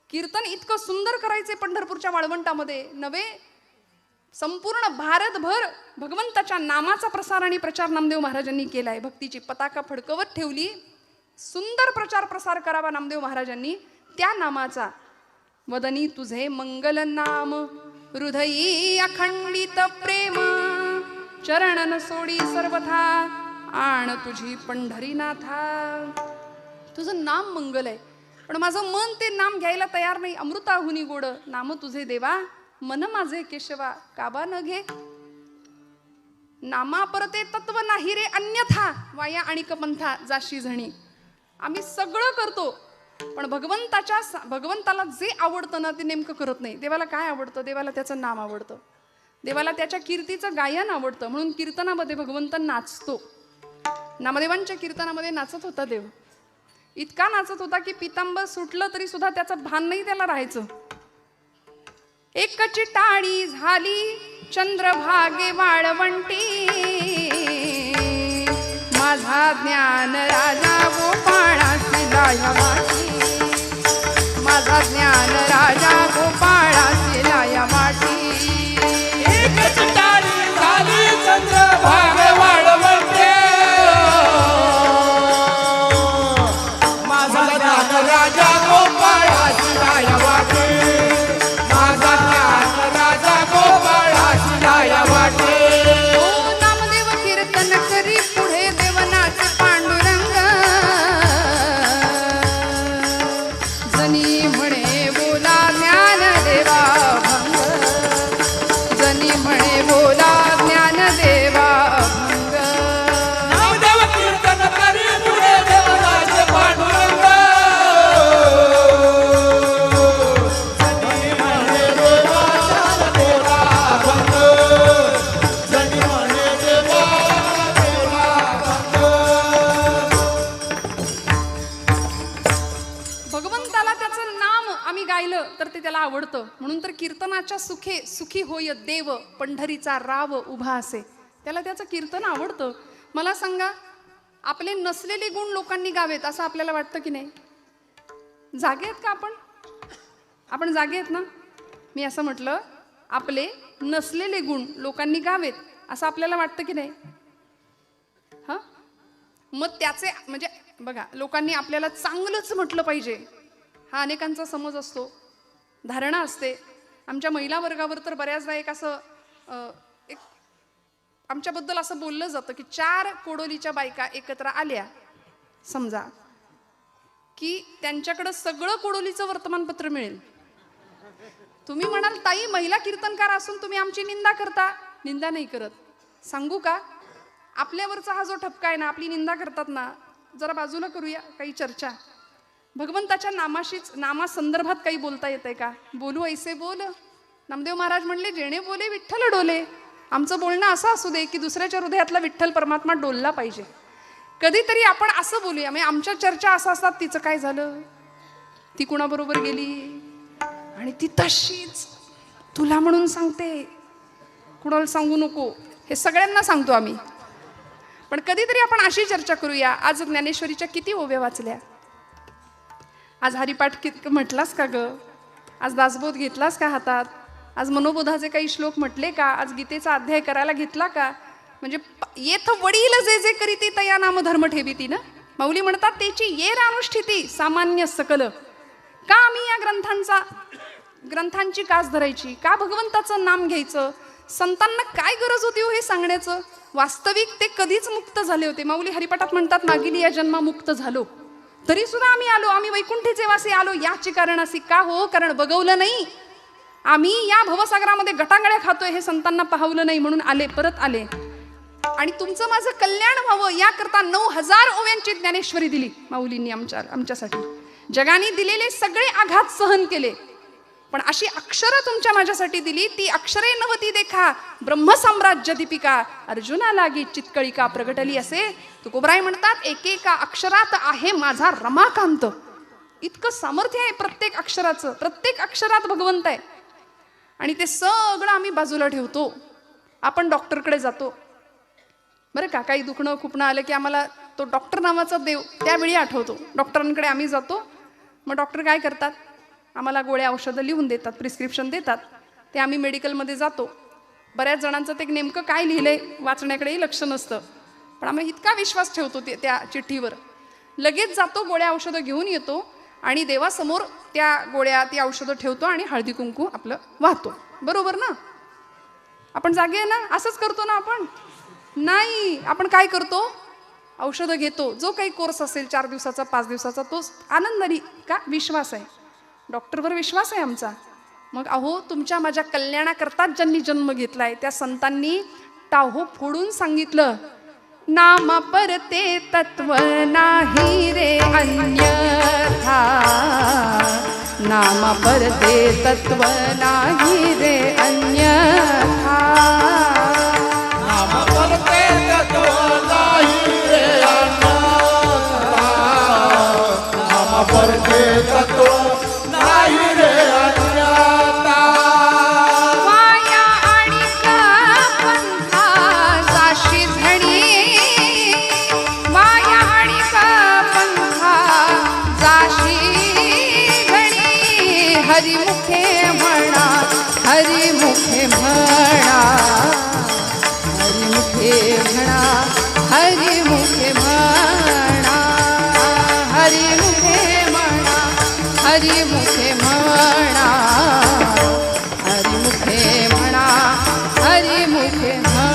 कीर्तन इतकं सुंदर करायचे पंढरपूरच्या वाळवंटामध्ये नवे, संपूर्ण भारतभर भगवंताच्या नामाचा प्रसार आणि प्रचार नामदेव महाराजांनी केलाय. भक्तीची पताका फडकवत ठेवली. सुंदर प्रचार प्रसार करावा नामदेव महाराजांनी त्या नामाचा. वदनी तुझे मंगल नाम हृदयी अखंडित प्रेम चरण न सोडी सर्वथा आण तुझी पंढरीनाथा. तुझं नाम मंगल आहे पण माझं मन ते नाम घ्यायला तयार नाही. अमृताहुनी गोड नाम तुझे देवा मन माझे केशवा काबा न घे. नामा परते तत्व नाही रे अन्यथा वाया आणि कपंथा जाशी झणी. आम्ही सगळं करतो पण भगवंताला जे आवडतं ना ते नेमकं करत नाही. देवाला काय आवडतं? देवाला त्याचं नाम आवडतं, देवाला त्याच्या कीर्तीचं गायन आवडतं. म्हणून कीर्तनामध्ये भगवंत नाचतो. नामदेवांच्या कीर्तनामध्ये नाचत होता देव. इतका नाचत होता की पितांबर सुटलं तरी सुद्धा त्याचं भान नाही त्याला राहायचं. एकची टाळी झाली चंद्रभागे वाळवंटी माझा ज्ञान राजा गोपाळासी लाया वाटी. माझा ज्ञान राजा गोपाळासी लाया वाटी. एकच टाळी झाली चंद्रभागे वाळवंटे माझा ज्ञान राजा गोपाळासी लाया वाटे. माझा ज्ञान राजा गोपाळासी लाया वाटे. नामदेव कीर्तन करी पुढे देवनाचे पांडुरंग त्याला आवडतं. म्हणून तर कीर्तनाच्या सुखे सुखी होय देव, पंढरीचा राव उभा असे. त्याला त्याचं कीर्तन आवडतं. मला सांगा, आपले नसलेले गुण लोकांनी गावेत असं आपल्याला वाटतं की नाही? जागे आहेत का आपण? आपण जागे आहेत ना? मी असं म्हटलं, आपले नसलेले गुण लोकांनी गावेत असं आपल्याला वाटतं की नाही? हां, मग त्याचे म्हणजे बघा, लोकांनी आपल्याला चांगलंच म्हटलं पाहिजे हा अनेकांचा समज असतो, धारणा असते. आमच्या महिला वर्गावर तर बऱ्याचदा एक असं एक आमच्याबद्दल असं बोललं जातं की 4 कोडोलीच्या बायका एकत्र आल्या समजा की त्यांच्याकडं सगळं कोडोलीचं वर्तमानपत्र मिळेल. तुम्ही म्हणाल, ताई महिला कीर्तनकार असून तुम्ही आमची निंदा करता. निंदा नाही करत. सांगू का, आपल्यावरचा हा जो ठपका आहे ना, आपली निंदा करतात ना, जरा बाजूला करूया. काही चर्चा भगवंताच्या नामाशीच, नामासंदर्भात काही बोलता येतंय का? बोलू ऐसे बोल. नामदेव महाराज म्हणले, जेणे बोले विठ्ठल डोले. आमचं बोलणं असं असू दे की दुसऱ्याच्या हृदयातला विठ्ठल परमात्मा डोलला पाहिजे. कधीतरी आपण असं बोलूया. म्हणजे आमच्या चर्चा असं असतात, तिचं काय झालं, ती कुणाबरोबर गेली, आणि ती तशीच तुला म्हणून सांगते, कुणाला सांगू नको, हे सगळ्यांना सांगतो आम्ही. पण कधीतरी आपण अशी चर्चा करूया. आज ज्ञानेश्वरीच्या किती ओव्या वाचल्या? आज हरिपाठ म्हटलास का ग? आज दासबोध घेतलास का हातात? आज मनोबोधाचे काही श्लोक म्हटले का? आज गीतेचा अध्याय करायला घेतला का? म्हणजे येथ वडील जे जे करीती तया नाम धर्म ठेवीती ना. माऊली म्हणतात, त्याची येर अनुष्ठिती सामान्य सकल. का आम्ही या ग्रंथांची कास धरायची? का भगवंताचं नाम घ्यायचं? संतांना काय गरज होती हो हे सांगण्याचं? वास्तविक ते कधीच मुक्त झाले होते. माऊली हरिपाठात म्हणतात, मागील या जन्मा मुक्त झालो, तरी सुद्धा आम्ही आलो, आम्ही वैकुंठीचे वासी आलो. याची कारण अशी का हो? कारण बघवलं नाही आम्ही, या भवसागरामध्ये गटांगळ्या खातोय हे संतांना पाहवलं नाही, म्हणून आले, परत आले. आणि तुमचं माझं कल्याण व्हावं याकरता 9000 ओव्यांची ज्ञानेश्वरी दिली माऊलींनी आमच्यासाठी. जगाने दिलेले सगळे आघात सहन केले, पण अशी अक्षरं तुमच्या माझ्यासाठी दिली. ती अक्षरे नवती देखा ब्रह्मसाम्राज्य दीपिका, अर्जुना लागी चितकळिका प्रगटली असे तुकोबराय म्हणतात. एकेका अक्षरात आहे माझा रमाकांत. इतकं सामर्थ्य आहे प्रत्येक अक्षराचं. प्रत्येक अक्षरात भगवंत आहे. आणि ते सगळं आम्ही बाजूला ठेवतो. आपण डॉक्टरकडे जातो बरं का, काही दुखणं खुपणं आलं की आम्हाला तो डॉक्टर नावाचा देव त्यावेळी आठवतो. डॉक्टरांकडे आम्ही जातो. मग डॉक्टर काय करतात, आम्हाला गोळ्या औषधं लिहून देतात, प्रिस्क्रिप्शन देतात. ते आम्ही मेडिकलमध्ये जातो. बऱ्याच जणांचं ते नेमकं काय लिहिलंय वाचण्याकडेही लक्ष नसतं, पण आम्ही इतका विश्वास ठेवतो त्या चिठ्ठीवर. लगेच जातो, गोळ्या औषधं घेऊन येतो आणि देवासमोर त्या गोळ्या ती औषधं ठेवतो आणि हळदी कुंकू आपलं वाहतो. बरोबर ना? आपण जागे आहे ना? असंच करतो ना आपण? नाही, आपण काय करतो, औषधं घेतो. जो काही कोर्स असेल 4 दिवसाचा 5 दिवसाचा, तो आनंदाने. का? विश्वास आहे, डॉक्टरवर विश्वास आहे आमचा. मग अहो, तुमच्या माझ्या कल्याणाकरताच ज्यांनी जन्म घेतलाय त्या संतांनी टाहो फोडून सांगितलं, नाम परते तत्व नाही रे अन्यथा. नाम परते तत्व नाही रे अन्यथा. नाम परते तत्व नाही रे अन्यथा. नाम परते तत्व नाही रे अन्यथा. वाया आणि पंथा जाशी झणी, वाया आणि पंथा जाशी झणी. हरिमुखे म्हणा, हरिमुखे म्हणा, हरिमुखे म्हणा, हरिमुखे म्हणा, हरिमुखे म्हणा, हरिमुखे म्हणा, हरिमुखे म्हणा, हरिमुखे म्हणा.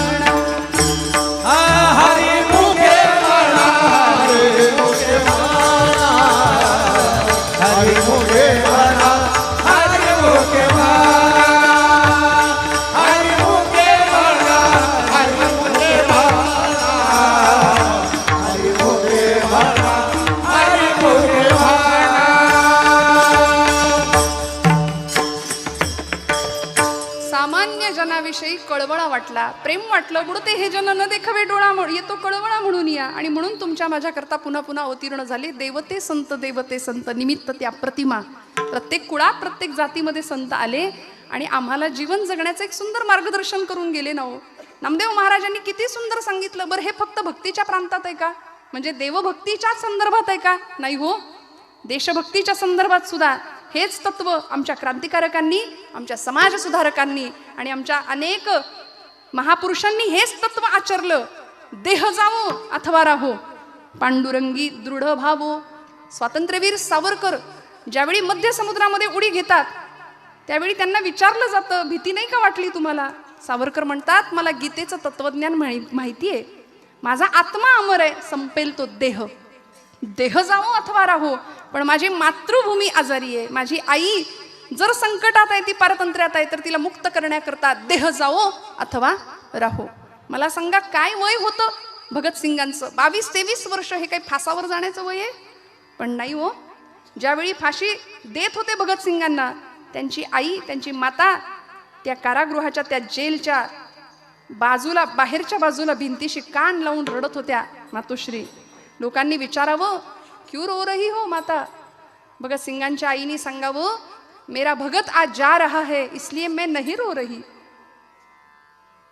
हरिमुखे म्हणा, हरिमुखे म्हणा, हरिमुखे म्हणा, हरिमुखे म्हणा, हरिमुखे म्हणा, हरिमुखे म्हणा, हरिमुखे म्हणा, हरिमुखे म्हणा. सामान्य जनाविषयी कळवळा वाटला, प्रेम वाटलं, बुडते हे जन न देखावे डोळा येतो कळवळा म्हणून या. आणि म्हणून तुमच्या माझ्याकरता पुन्हा पुन्हा अवतीर्ण झाले देवते संत निमित्त त्या प्रतिमा. प्रत्येक कुळात प्रत्येक जातीमध्ये संत आले आणि आम्हाला जीवन जगण्याचं एक सुंदर मार्गदर्शन करून गेले ना हो. नामदेव महाराजांनी किती सुंदर सांगितलं. बरं, हे फक्त भक्तीच्या प्रांतात आहे का? म्हणजे देवभक्तीच्याच संदर्भात आहे का? नाही हो, देशभक्तीच्या संदर्भात सुद्धा हेच तत्व आमच्या क्रांतिकारकांनी, आमच्या समाज सुधारकांनी आणि आमच्या अनेक महापुरुषांनी हेच तत्व आचरलं. देह जावो अथवा राहो, पांडुरंगी दृढ भावो. स्वातंत्र्यवीर सावरकर ज्यावेळी मध्य समुद्रामध्ये उडी घेतात त्यावेळी त्यांना विचारलं जातं, भीती नाही का वाटली तुम्हाला? सावरकर म्हणतात, मला गीतेचं तत्वज्ञान माहिती आहे, माझा आत्मा अमर आहे, संपेल तो देह. देह जावो अथवा राहो, पण माझी मातृभूमी आजारी आहे, माझी आई जर संकटात आहे, ती पारतंत्र्यात आहे, तर तिला मुक्त करण्याकरता देह जावो अथवा राहो. मला सांगा, काय वय होतं भगतसिंगांचं? 22-23 वर्ष. हे काही फासावर जाण्याचं वय आहे? पण नाही हो. ज्यावेळी फाशी देत होते भगतसिंगांना, त्यांची आई, त्यांची माता त्या कारागृहाच्या, त्या जेलच्या बाजूला, बाहेरच्या बाजूला भिंतीशी कान लावून रडत होत्या. मातोश्री, लोकांनी विचारावं, क्यों रो रही हो माता? भगतसिंगांच्या आईने सांगावं, मेरा भगत आज जा रहा है इसलिए मैं नहीं रो रही.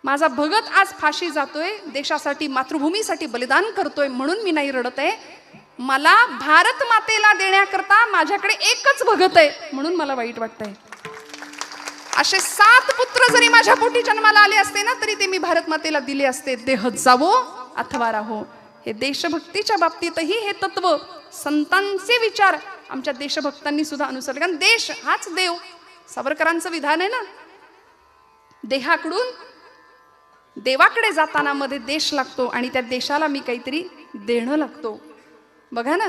माझा भगत आज फाशी जातोय, देशासाठी, मातृभूमीसाठी बलिदान करतोय, म्हणून मी नाही रडत आहे. मला भारत मातेला देण्याकरता माझ्याकडे एकच भगत आहे, म्हणून मला वाईट वाटतंय. असे 7 पुत्र जरी माझ्या पोटी जन्माला आले असते ना, तरी ते मी भारत मातेला दिले असते. देह जावो अथवा राहो. हे देशभक्तीच्या बाबतीतही हे तत्व, संतांचे विचार आमच्या देशभक्तांनी सुद्धा अनुसरले. कारण देश हाच देव. सावरकरांचं विधान आहे ना, देहाकडून देवाकडे जाताना मध्ये देश लागतो आणि त्या देशाला मी काहीतरी देणं लागतो. बघा ना,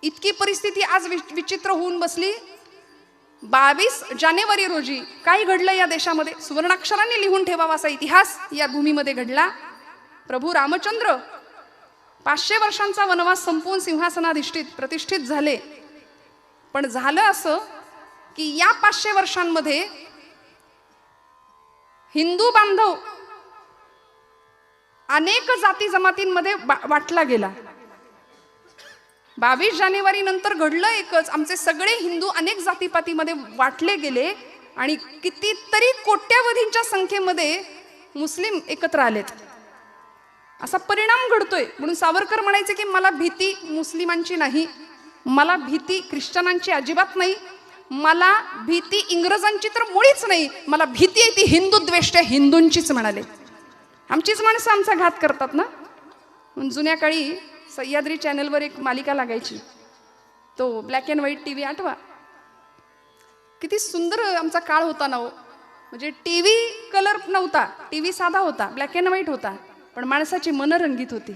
इतकी परिस्थिती आज विचित्र होऊन बसली. 22 जानेवारी रोजी काय घडलं या देशामध्ये? सुवर्णाक्षरांनी लिहून ठेवावा असा इतिहास या भूमीमध्ये घडला. प्रभू रामचंद्र 500 वर्षांचा वनवास संपवून सिंहासनाधिष्ठित प्रतिष्ठित झाले. पण झालं असं की या 500 वर्षांमध्ये हिंदू बांधव अनेक जाती जमातींमध्ये वाटला गेला. 22 जानेवारी नंतर घडलं एकच, आमचे सगळे हिंदू अनेक जातीपातीमध्ये वाटले गेले आणि कितीतरी कोट्यावधींच्या संख्येमध्ये मुस्लिम एकत्र आलेत. असा परिणाम घडतोय. म्हणून सावरकर म्हणायचे की मला भीती मुस्लिमांची नाही, मला भीती ख्रिश्चनांची अजिबात नाही, मला भीती इंग्रजांची तर मुळीच नाही, मला भीती आहे ती हिंदू द्वेष्ट हिंदूंचीच म्हणाले. आमचीच माणसं आमचा घात करतात ना. जुन्या काळी सह्याद्री चॅनलवर एक मालिका लागायची, तो ब्लॅक अँड व्हाईट टीव्ही, आठवा? किती सुंदर आमचा काळ होता ना हो. म्हणजे टीव्ही कलर नव्हता, टीव्ही साधा होता, ब्लॅक अँड व्हाईट होता, पण माणसाची मन रंगीत होती.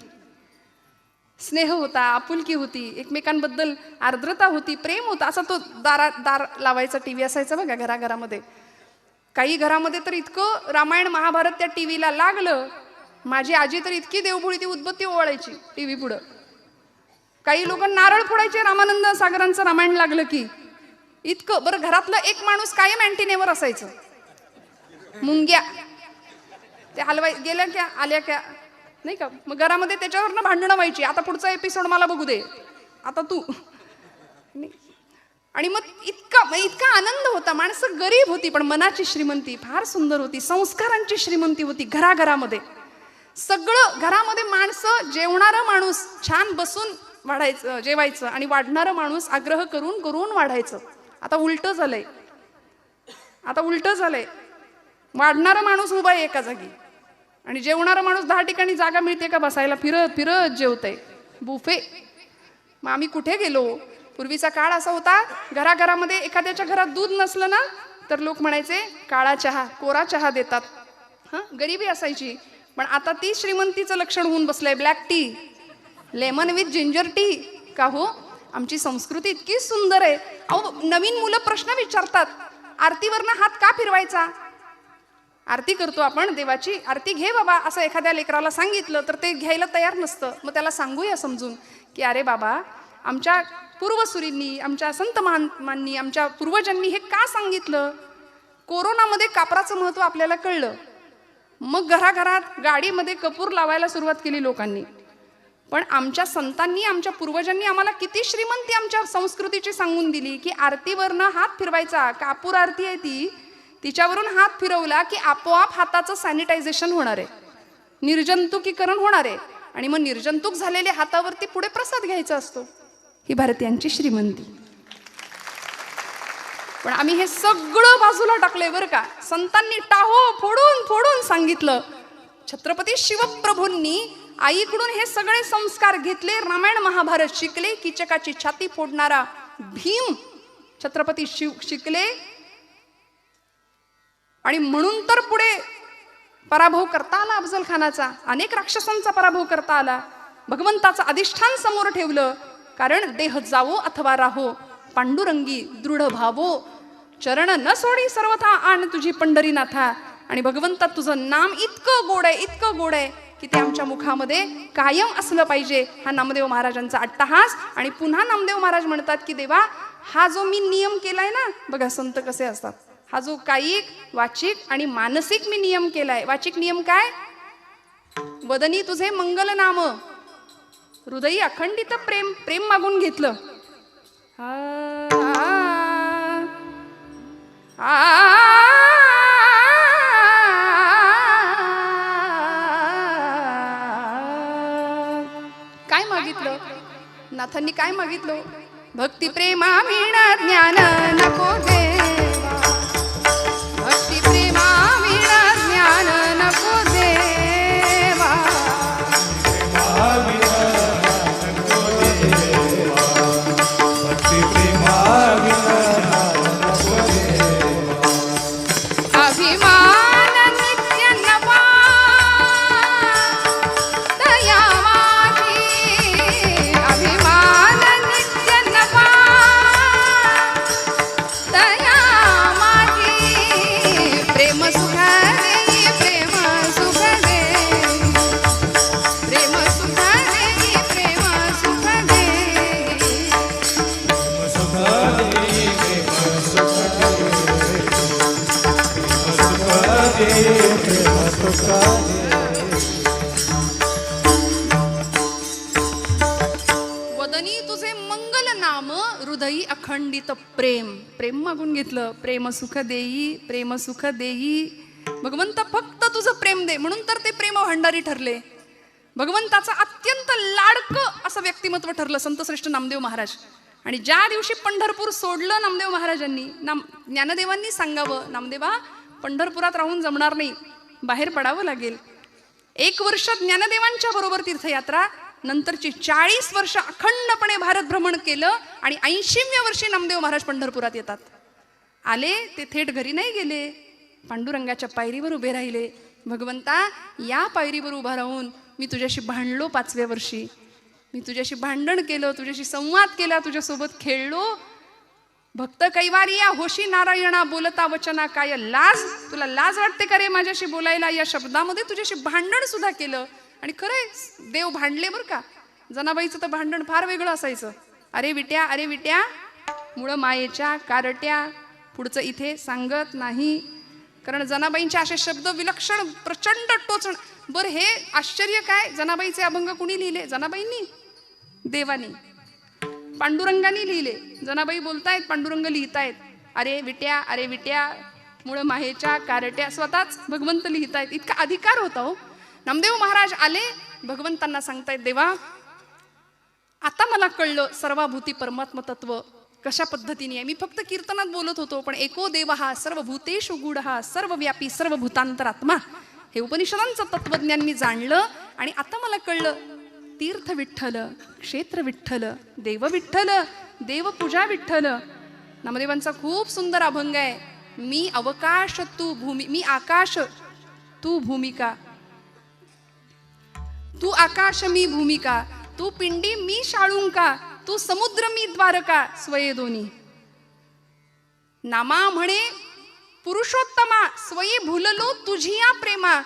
स्नेह होता, आपुलकी होती, एकमेकांबद्दल आर्द्रता होती, प्रेम होता. असा तो दार लावायचा टीव्ही असायचा बघा घराघरामध्ये. काही घरामध्ये तर इतकं रामायण महाभारत त्या टीव्हीला लागलं. माझी आजी तर इतकी देवभोळी, ती उदबत्ती ओवाळायची टीव्ही पुढं. काही लोक नारळ फोडायचे रामानंद सागरांचं रामायण लागलं की. इतकं. बरं, घरातलं एक माणूस कायम अँटिनेवर असायचं, मुंग्या. ते हलवाय गेल्या क्या आल्या क्या नाही का, मग घरामध्ये त्याच्यावरनं भांडणं व्हायची. आता पुढचा एपिसोड मला बघू दे, आता तू. आणि मग इतका आनंद होता. माणसं गरीब होती पण मनाची श्रीमंती फार सुंदर होती, संस्कारांची श्रीमंती होती. घराघरामध्ये सगळं, घरामध्ये माणसं, जेवणारं माणूस छान बसून वाढायचं, जेवायचं, आणि वाढणारं माणूस आग्रह करून करून वाढायचं. आता उलट झालंय, वाढणारा माणूस उभा आहे एका जागी आणि जेवणारा माणूस 10 ठिकाणी जागा मिळते का बसायला, फिरत फिरत जेवतंय. बुफे. मग आम्ही कुठे गेलो? पूर्वीचा काळ असा होता, घराघरामध्ये एखाद्याच्या घरात दूध नसलं ना तर लोक म्हणायचे काळा चहा, कोरा चहा देतात. गरिबी असायची. पण आता ती श्रीमंतीचं लक्षण होऊन बसलंय. Black tea, lemon with ginger tea. का हो? आमची संस्कृती इतकी सुंदर आहे. अहो, नवीन मुलं प्रश्न विचारतात, आरतीवरनं हात का फिरवायचा? आरती करतो आपण देवाची, आरती घे बाबा असं एखाद्या लेकराला सांगितलं तर ते घ्यायला तयार नसतं. मग त्याला सांगूया समजून की अरे बाबा, आमच्या पूर्वसुरींनी, आमच्या संत महात्मांनी, आमच्या पूर्वजांनी हे का सांगितलं? कोरोनामध्ये कापराचं महत्त्व आपल्याला कळलं. मग घराघरात गाडीमध्ये कपूर लावायला सुरुवात केली लोकांनी. पण आमच्या संतांनी, आमच्या पूर्वजांनी आम्हाला किती श्रीमंती आमच्या संस्कृतीची सांगून दिली की आरतीवरनं हात फिरवायचा. कापूर आरती आहे ती, तिच्यावरून हात फिरवला की आपोआप हाताचं सॅनिटायझेशन होणार आहे, निर्जंतुकीकरण होणार आहे, आणि मग निर्जंतुक झालेल्या हातावरती पुढे प्रसाद घ्यायचा असतो. ही भारतीयांची श्रीमंती. पण आम्ही हे सगळं बाजूला टाकलंय बरं का. संतांनी टाहो फोडून फोडून सांगितलं. छत्रपती शिवप्रभूंनी आईकडून हे सगळे संस्कार घेतले, रामायण महाभारत शिकले, कीचकाची छाती फोडणारा भीम छत्रपती शिव शिकले, आणि म्हणून तर पुढे पराभव करता आला अफजल खानाचा, अनेक राक्षसांचा पराभव करता आला. भगवंताचं अधिष्ठान समोर ठेवलं, कारण देह जावो अथवा राहो पांडुरंगी दृढ भावो, चरण न सोडी सर्वथा आण तुझी पंढरीनाथा. आणि भगवंता तुझं नाम इतकं गोड आहे, इतकं गोड आहे की ते आमच्या मुखामध्ये कायम असलं पाहिजे. हा नामदेव महाराजांचा अट्टहास. आणि पुन्हा नामदेव महाराज म्हणतात की देवा, हा जो मी नियम केलाय ना, बघा संत कसे असतात, हा जो कायिक, वाचिक आणि मानसिक मी नियम केलाय. वाचिक नियम काय? वदनी तुझे मंगल नाम, हृदयी अखंडित प्रेम, प्रेम मागून घेतलं. काय मागितलं नाथांनी? काय मागितलं? भक्ती प्रेमा वीणा ज्ञान नको देवा, भक्ती प्रेमा वीणा ज्ञान नको देवा, भक्ती प्रेमा अभिमान नित्य नवा दया माझी, अभिमान नित्य नवा दया माझी, प्रेम सुख देई, प्रेम सुख देई, प्रेम सुख देई, प्रेम सुख देई. वदनी तुझे मंगल नाम, हृदयी अखंडित प्रेम. प्रेम मागून घेतलं. प्रेम सुख देई, प्रेम सुख देई. भगवंता फक्त तुझं प्रेम दे, म्हणून तर ते प्रेम भंडारी ठरले. भगवंताचं अत्यंत लाडकं असं व्यक्तिमत्व ठरलं संतश्रेष्ठ नामदेव महाराज. आणि ज्या दिवशी पंढरपूर सोडलं नामदेव महाराजांनी, ज्ञानदेवांनी सांगावं, नामदेवा पंढरपुरात राहून जमणार नाही, बाहेर पडावं लागेल. 1 वर्ष ज्ञानदेवांच्या बरोबर तीर्थयात्रा, नंतरची 40 वर्ष अखंडपणे भारत भ्रमण केलं, आणि 80व्या वर्षी नामदेव महाराज पंढरपुरात येतात. आले ते थेट घरी नाही गेले, पांडुरंगाच्या पायरीवर उभे राहिले. भगवंता, या पायरीवर उभा राहून मी तुझ्याशी भांडलो 5व्या वर्षी, मी तुझ्याशी भांडण केलं, तुझ्याशी संवाद केला, तुझ्यासोबत खेळलो. भक्त कैवारिया होशी नारायणा, बोलता वचना काय लाज, तुला लाज वाटते का रे माझ्याशी बोलायला? या शब्दामध्ये तुझ्याशी भांडण सुद्धा केलं. आणि खरंय देव भांडले बरं का. जनाबाईचं तर भांडण फार वेगळं असायचं. अरे विट्या, अरे विट्या, मुळं मायेच्या कारट्या. पुढचं इथे सांगत नाही, कारण जनाबाईंचे असे शब्द विलक्षण, प्रचंड टोचण. बरं, हे आश्चर्य काय, जनाबाईचे अभंग कुणी लिहिले? जनाबाईंनी, देवानी, पांडुरंगाने लिहिले. जनाबाई बोलतायत, पांडुरंग लिहितायत. अरे विट्या, अरे विट्या, मुळं माहेच्या कारट्या. स्वतःच भगवंत लिहितायत. इतका अधिकार होता हो. नामदेव महाराज आले, भगवंतांना सांगतायत, देवा आता मला कळलं सर्वभूती परमात्म तत्व कशा पद्धतीने आहे. मी फक्त कीर्तनात बोलत होतो, पण एको देव हा सर्वभूतेषु गूढः सर्वव्यापी सर्वभूतांतरात्मा, हे उपनिषदांचं तत्वज्ञान मी जाणलं. आणि आता मला कळलं, तीर्थ विठ्ठल, क्षेत्र विठ्ठल, देव विठ्ठल, देवपूजा विठ्ठल. नामदेवांचा खूप सुंदर अभंग आहे. मी अवकाश तू भूमी, मी आकाश तू भूमिका, तू आकाश मी भूमिका, तू पिंडी मी शाळुंका, तू समुद्र मी द्वारका, स्वये दोन्ही. नामा म्हणे पुरुषोत्तमा, स्वये भुललो तुझिया प्रेमा,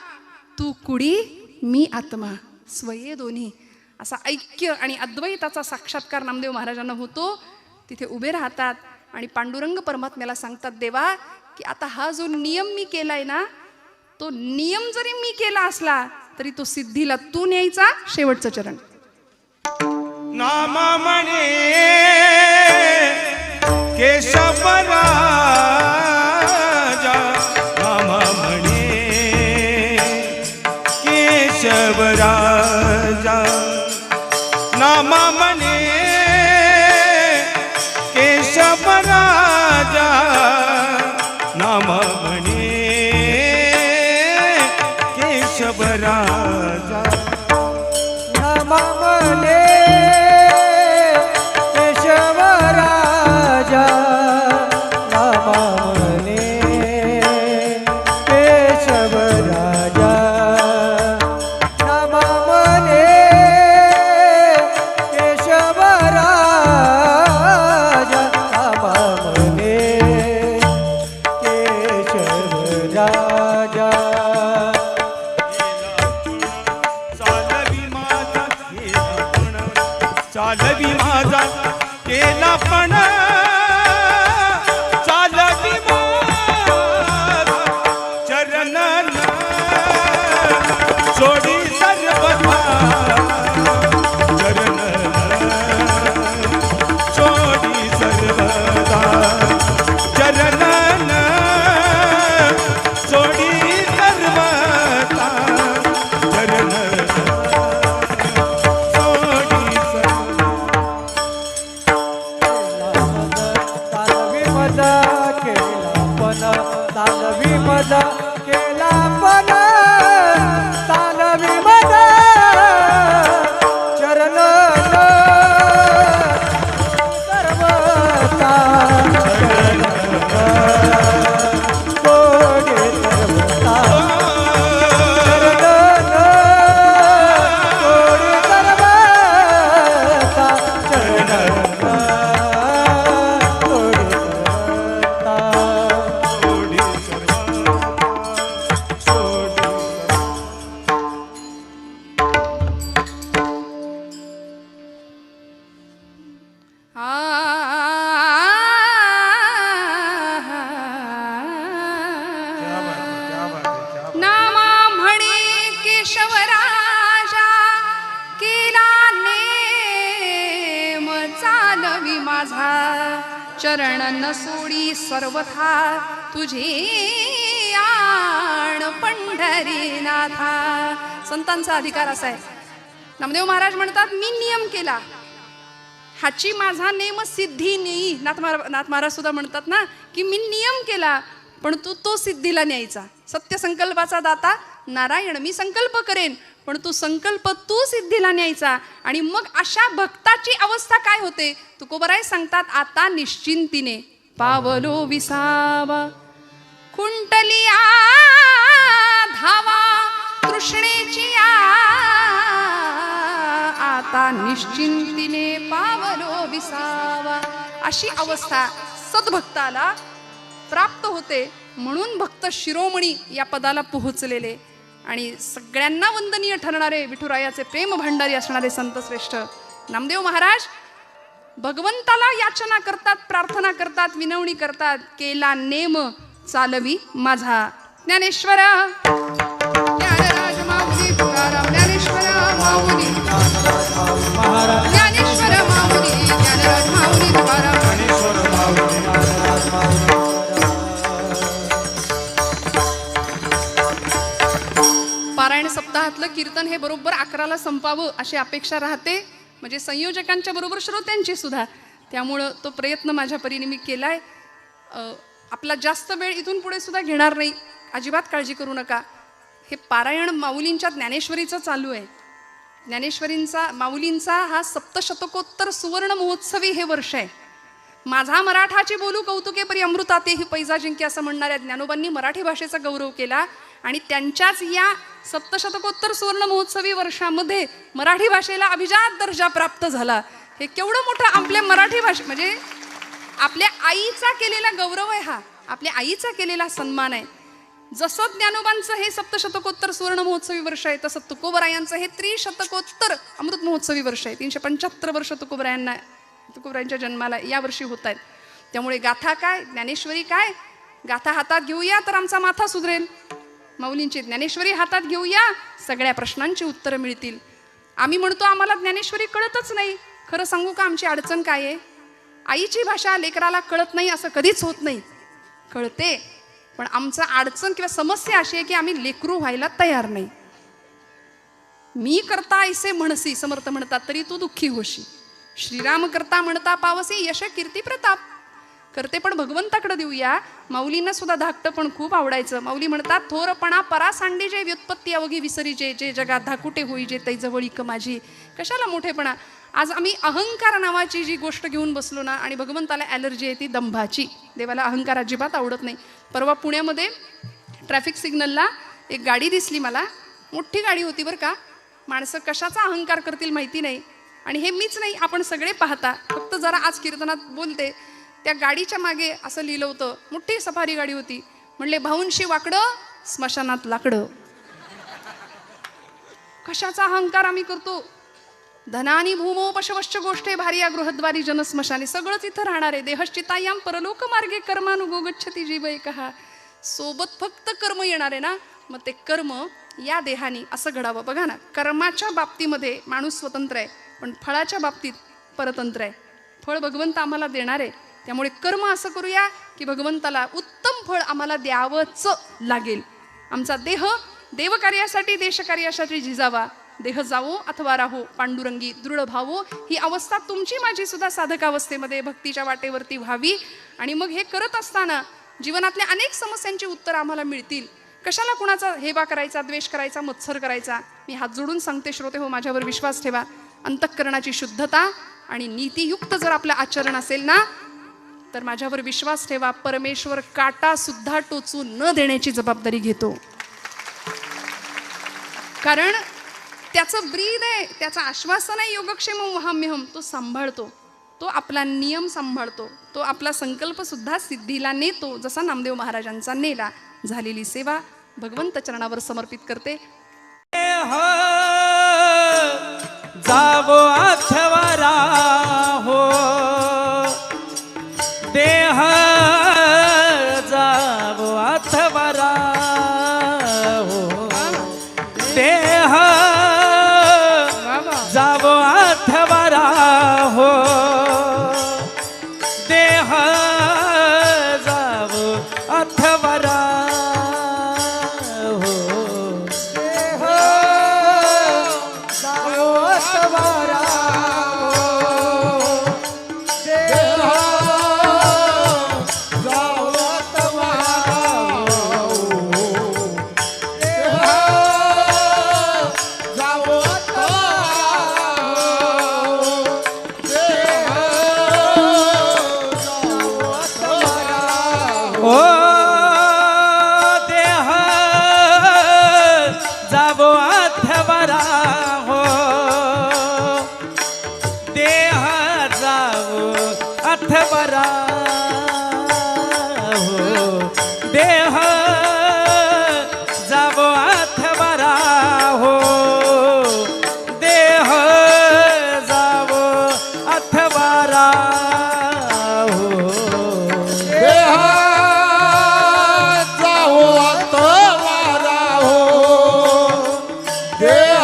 तू कुडी मी आत्मा, स्वये दोन्ही. असा ऐक्य आणि अद्वैताचा साक्षात्कार नामदेव महाराजांना होतो. तिथे उभे राहतात आणि पांडुरंग परमात्म्याला सांगतात, देवा की आता हा जो नियम मी केलाय ना, तो नियम जरी मी केला असला तरी तो सिद्धीला तू न्यायचा. शेवटचं चरण. नाम म्हणे केशव राजा, नाम म्हणे केशव राजा, नाम म्हणे केशव राजा, नाम म्हणे केशव राजा. नाम म्हणे केशव राजा, नाम म्हणे केशव राजा, नाम म्हणे केशव राजा, नाम म्हणे केशव राजा. चालवी माझा केला पण, चालवी माझा चरण सोडी सर्वथा, चरण सोडी सर्वथा, चरण सोडी सर्वथा, चरण तालवी मजा केला पण, तालवी मजा चरण सर्वता, कोडे सर्वता, चरण कोडे सर्वता, चरण कोडे सर्वता. नामा म्हणे केशव राजा, केला नेम चालवी माझा, चरण न सोडी सर्वथा, तुझे आण पंढरीनाथा. संतांचा अधिकार असा आहे. नामदेव महाराज म्हणतात मी नियम केला, हाची माझा नेम सिद्धी नेई. नाथ महाराज सुद्धा म्हणतात ना की मी नियम केला पण तू तो सिद्धीला न्यायचा. सत्य संकल्पाचा दाता नारायण, मी संकल्प करेन पण तू संकल्प तू सिद्धीला न्यायचा. आणि मग अशा भक्ताची अवस्था काय होते तुकोबराय सांगतात. आता निश्चिंतीने पावलो विसावा, कुंटलिया धावा तृष्णेची आता निश्चिंतीने पावलो विसावा. अशी अवस्था सद्भक्ताला प्राप्त होते. म्हणून भक्त शिरोमणी या पदाला पोहोचलेले आणि सगळ्यांना वंदनीय ठरणारे विठुरायाचे प्रेम भांडारी असणारे संत श्रेष्ठ नामदेव महाराज भगवंताला याचना करतात, प्रार्थना करतात, विनवणी करतात. केला नेम चालवी माझा. ज्ञानेश्वर ज्ञानराज माऊली तुकाराम, ज्ञानेश्वर माऊली ज्ञानेश्वर माऊली, ज्ञानराज माऊली तुकाराम. पारायण सप्ताहातलं कीर्तन हे बरोबर 11ला संपावं अशी अपेक्षा राहते, म्हणजे संयोजकांच्या बरोबर श्रोत्यांची सुद्धा. त्यामुळं तो प्रयत्न माझ्या परीने मी केलाय. आपला जास्त वेळ इथून पुढे सुद्धा घेणार नाही, अजिबात काळजी करू नका. हे पारायण माऊलींच्या ज्ञानेश्वरीचं चालू आहे. माऊलींचा हा सप्तशतकोत्तर सुवर्ण महोत्सवी हे वर्ष आहे. माझा मराठाची बोलू कौतुके परी अमृताते ही पैजा जिंके असं म्हणणाऱ्या ज्ञानोबांनी मराठी भाषेचा गौरव केला. आणि त्यांच्याच या सप्तशतकोत्तर सुवर्ण महोत्सवी वर्षामध्ये मराठी भाषेला अभिजात दर्जा प्राप्त झाला. हे केवढं मोठं आपल्या मराठी भाषे, म्हणजे आपल्या आईचा केलेला गौरव आहे हा, आपल्या आईचा केलेला सन्मान आहे. जसं ज्ञानोबांचं हे सप्तशतकोत्तर सुवर्ण महोत्सवी वर्ष आहे, तसं तुकोबरायांचं हे त्रिशतकोत्तर अमृत महोत्सवी वर्ष आहे. 375 वर्ष तुकोबरायांच्या जन्माला यावर्षी होत आहेत. त्यामुळे गाथा काय, ज्ञानेश्वरी काय, गाथा हातात घेऊया तर आमचा माथा सुधरेल. माऊलींची ज्ञानेश्वरी हातात घेऊया, सगळ्या प्रश्नांची उत्तरं मिळतील. आम्ही म्हणतो आम्हाला ज्ञानेश्वरी कळतच नाही. खरं सांगू का आमची अडचण काय आहे? आईची भाषा लेकराला कळत नाही असं कधीच होत नाही, कळते. पण आमचं अडचण किंवा समस्या अशी आहे की आम्ही लेकरू व्हायला तयार नाही. मी करता ऐसे म्हणसी समर्थ म्हणतात तरी तू दुःखी होशी. श्रीराम करता म्हणता पावसी यश कीर्ती प्रताप. करते पण भगवंताकडे देऊया. माऊलींना सुद्धा धाकटं पण खूप आवडायचं. माऊली म्हणतात थोरपणा परा सांडी जे व्युत्पत्ती अवघी विसरीजे, जे जगात धाकुटे होईजे तै जवळीक माझी. कशाला मोठेपणा? आज आम्ही अहंकार नावाची जी गोष्ट घेऊन बसलो ना, आणि भगवंताला ॲलर्जी आहे ती दंभाची. देवाला अहंकार अजिबात आवडत नाही. परवा पुण्यामध्ये ट्रॅफिक सिग्नलला एक गाडी दिसली मला. मोठी गाडी होती बरं का. माणसं कशाचा अहंकार करतील माहिती नाही. आणि हे मीच नाही, आपण सगळे पाहता. फक्त जरा आज कीर्तनात बोलते, त्या गाडीच्या मागे असं लिहिलं होतं, मोठी सफारी गाडी होती. म्हणले भाऊंशी वाकडं स्मशानात लाकडं. कशाचा अहंकार आम्ही करतो? धनानी भूमो पशवश्च गोष्टे भार्या गृहद्वारी जनस्मशाने. सगळंच इथं राहणार आहे. देहश्चितायाम परलोक मार्गे कर्मानुगो गच्छती जीव एकहा. सोबत फक्त कर्म येणार आहे ना, मग ते कर्म या देहानी असं घडावं. बघा ना, कर्माच्या बाबतीमध्ये माणूस स्वतंत्र आहे, पण फळाच्या बाबतीत परतंत्र आहे. फळ भगवंत आम्हाला देणार आहे. त्यामुळे कर्म असं करूया की भगवंताला उत्तम फळ आम्हाला द्यावंच लागेल. आमचा देह देवकार्यासाठी देशकार्यासाठी झिजावा. देह जावो अथवा राहो पांडुरंगी दृढ भावो. ही अवस्था तुमची माझी सुद्धा साधकावस्थेमध्ये भक्तीच्या वाटेवरती व्हावी. आणि मग हे करत असताना जीवनातल्या अनेक समस्यांची उत्तर आम्हाला मिळतील. कशाला कुणाचा हेवा करायचा, द्वेष करायचा, मत्सर करायचा? मी हात जोडून सांगते श्रोते हो, माझ्यावर विश्वास ठेवा. अंतःकरणाची शुद्धता आणि नीतियुक्त जर आपलं आचरण असेल ना, तर माझ्यावर विश्वास ठेवा, परमेश्वर काटा सुद्धा टोचून न देण्याची जबाबदारी घेतो. कारण त्याचं ब्रीद आहे, त्याचं आश्वासन आहे योगक्षेम वहाम्यहम. तो सांभाळतो, तो आपला नियम सांभाळतो, तो आपला संकल्प सुद्धा सिद्धीला नेतो, जसा नामदेव महाराजांचा नेला. झालेली सेवा भगवंत चरणावर समर्पित करते. जावो अथवा हो देह, जावो अथवा हो देह, जावो अथवा हो देह, जावो अथवा अथवा हो देह, जावो अथवा हो देह, जावो अथवा हो देह, जावो अथवा हो देह,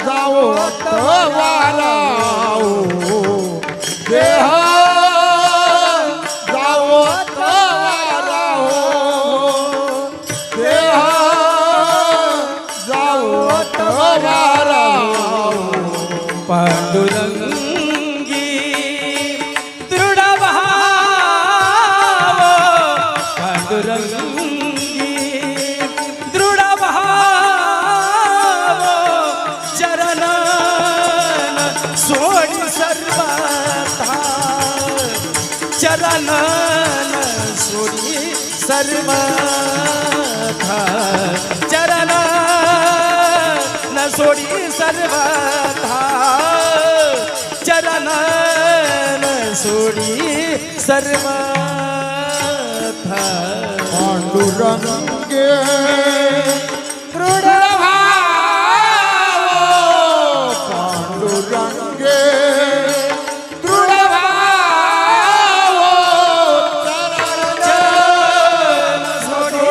जावो अथवा देह, जावो अथवा देह, जावो अथवा पांडुरंगी दृढ भाव, पांडुरंगी दृढ भाव, चरण सोडी सर्वथा, चरण सोडी सर्वथा, चरण सोडी सर्वथा, चरण सोडी सर्वथा. पांडुरंगे दृढ भाव, पांडुरंगे दृढ भाव, चरण सोडी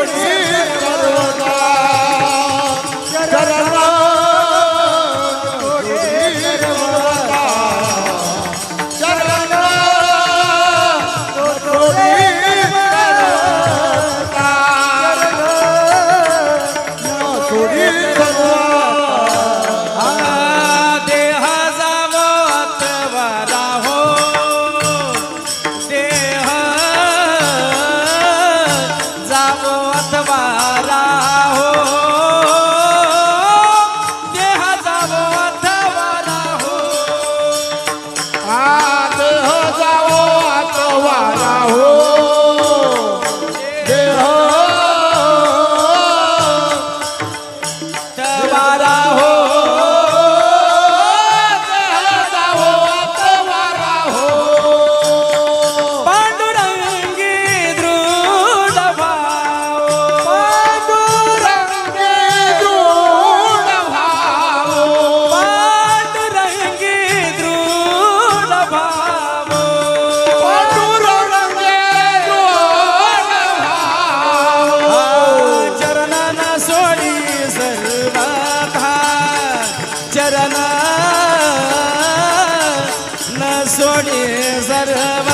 देह जाओ अथवा राहो देह तवारा हो देह जाओ अथवा राहो पांडुरंगी दृढ भाव पांडुरंगी दृढ भाव पांडुरंगी दृढ भाव पांडुरंगी दृढ भाव चरणाना सोडी सर्वथा चरणा न सोडी सर्व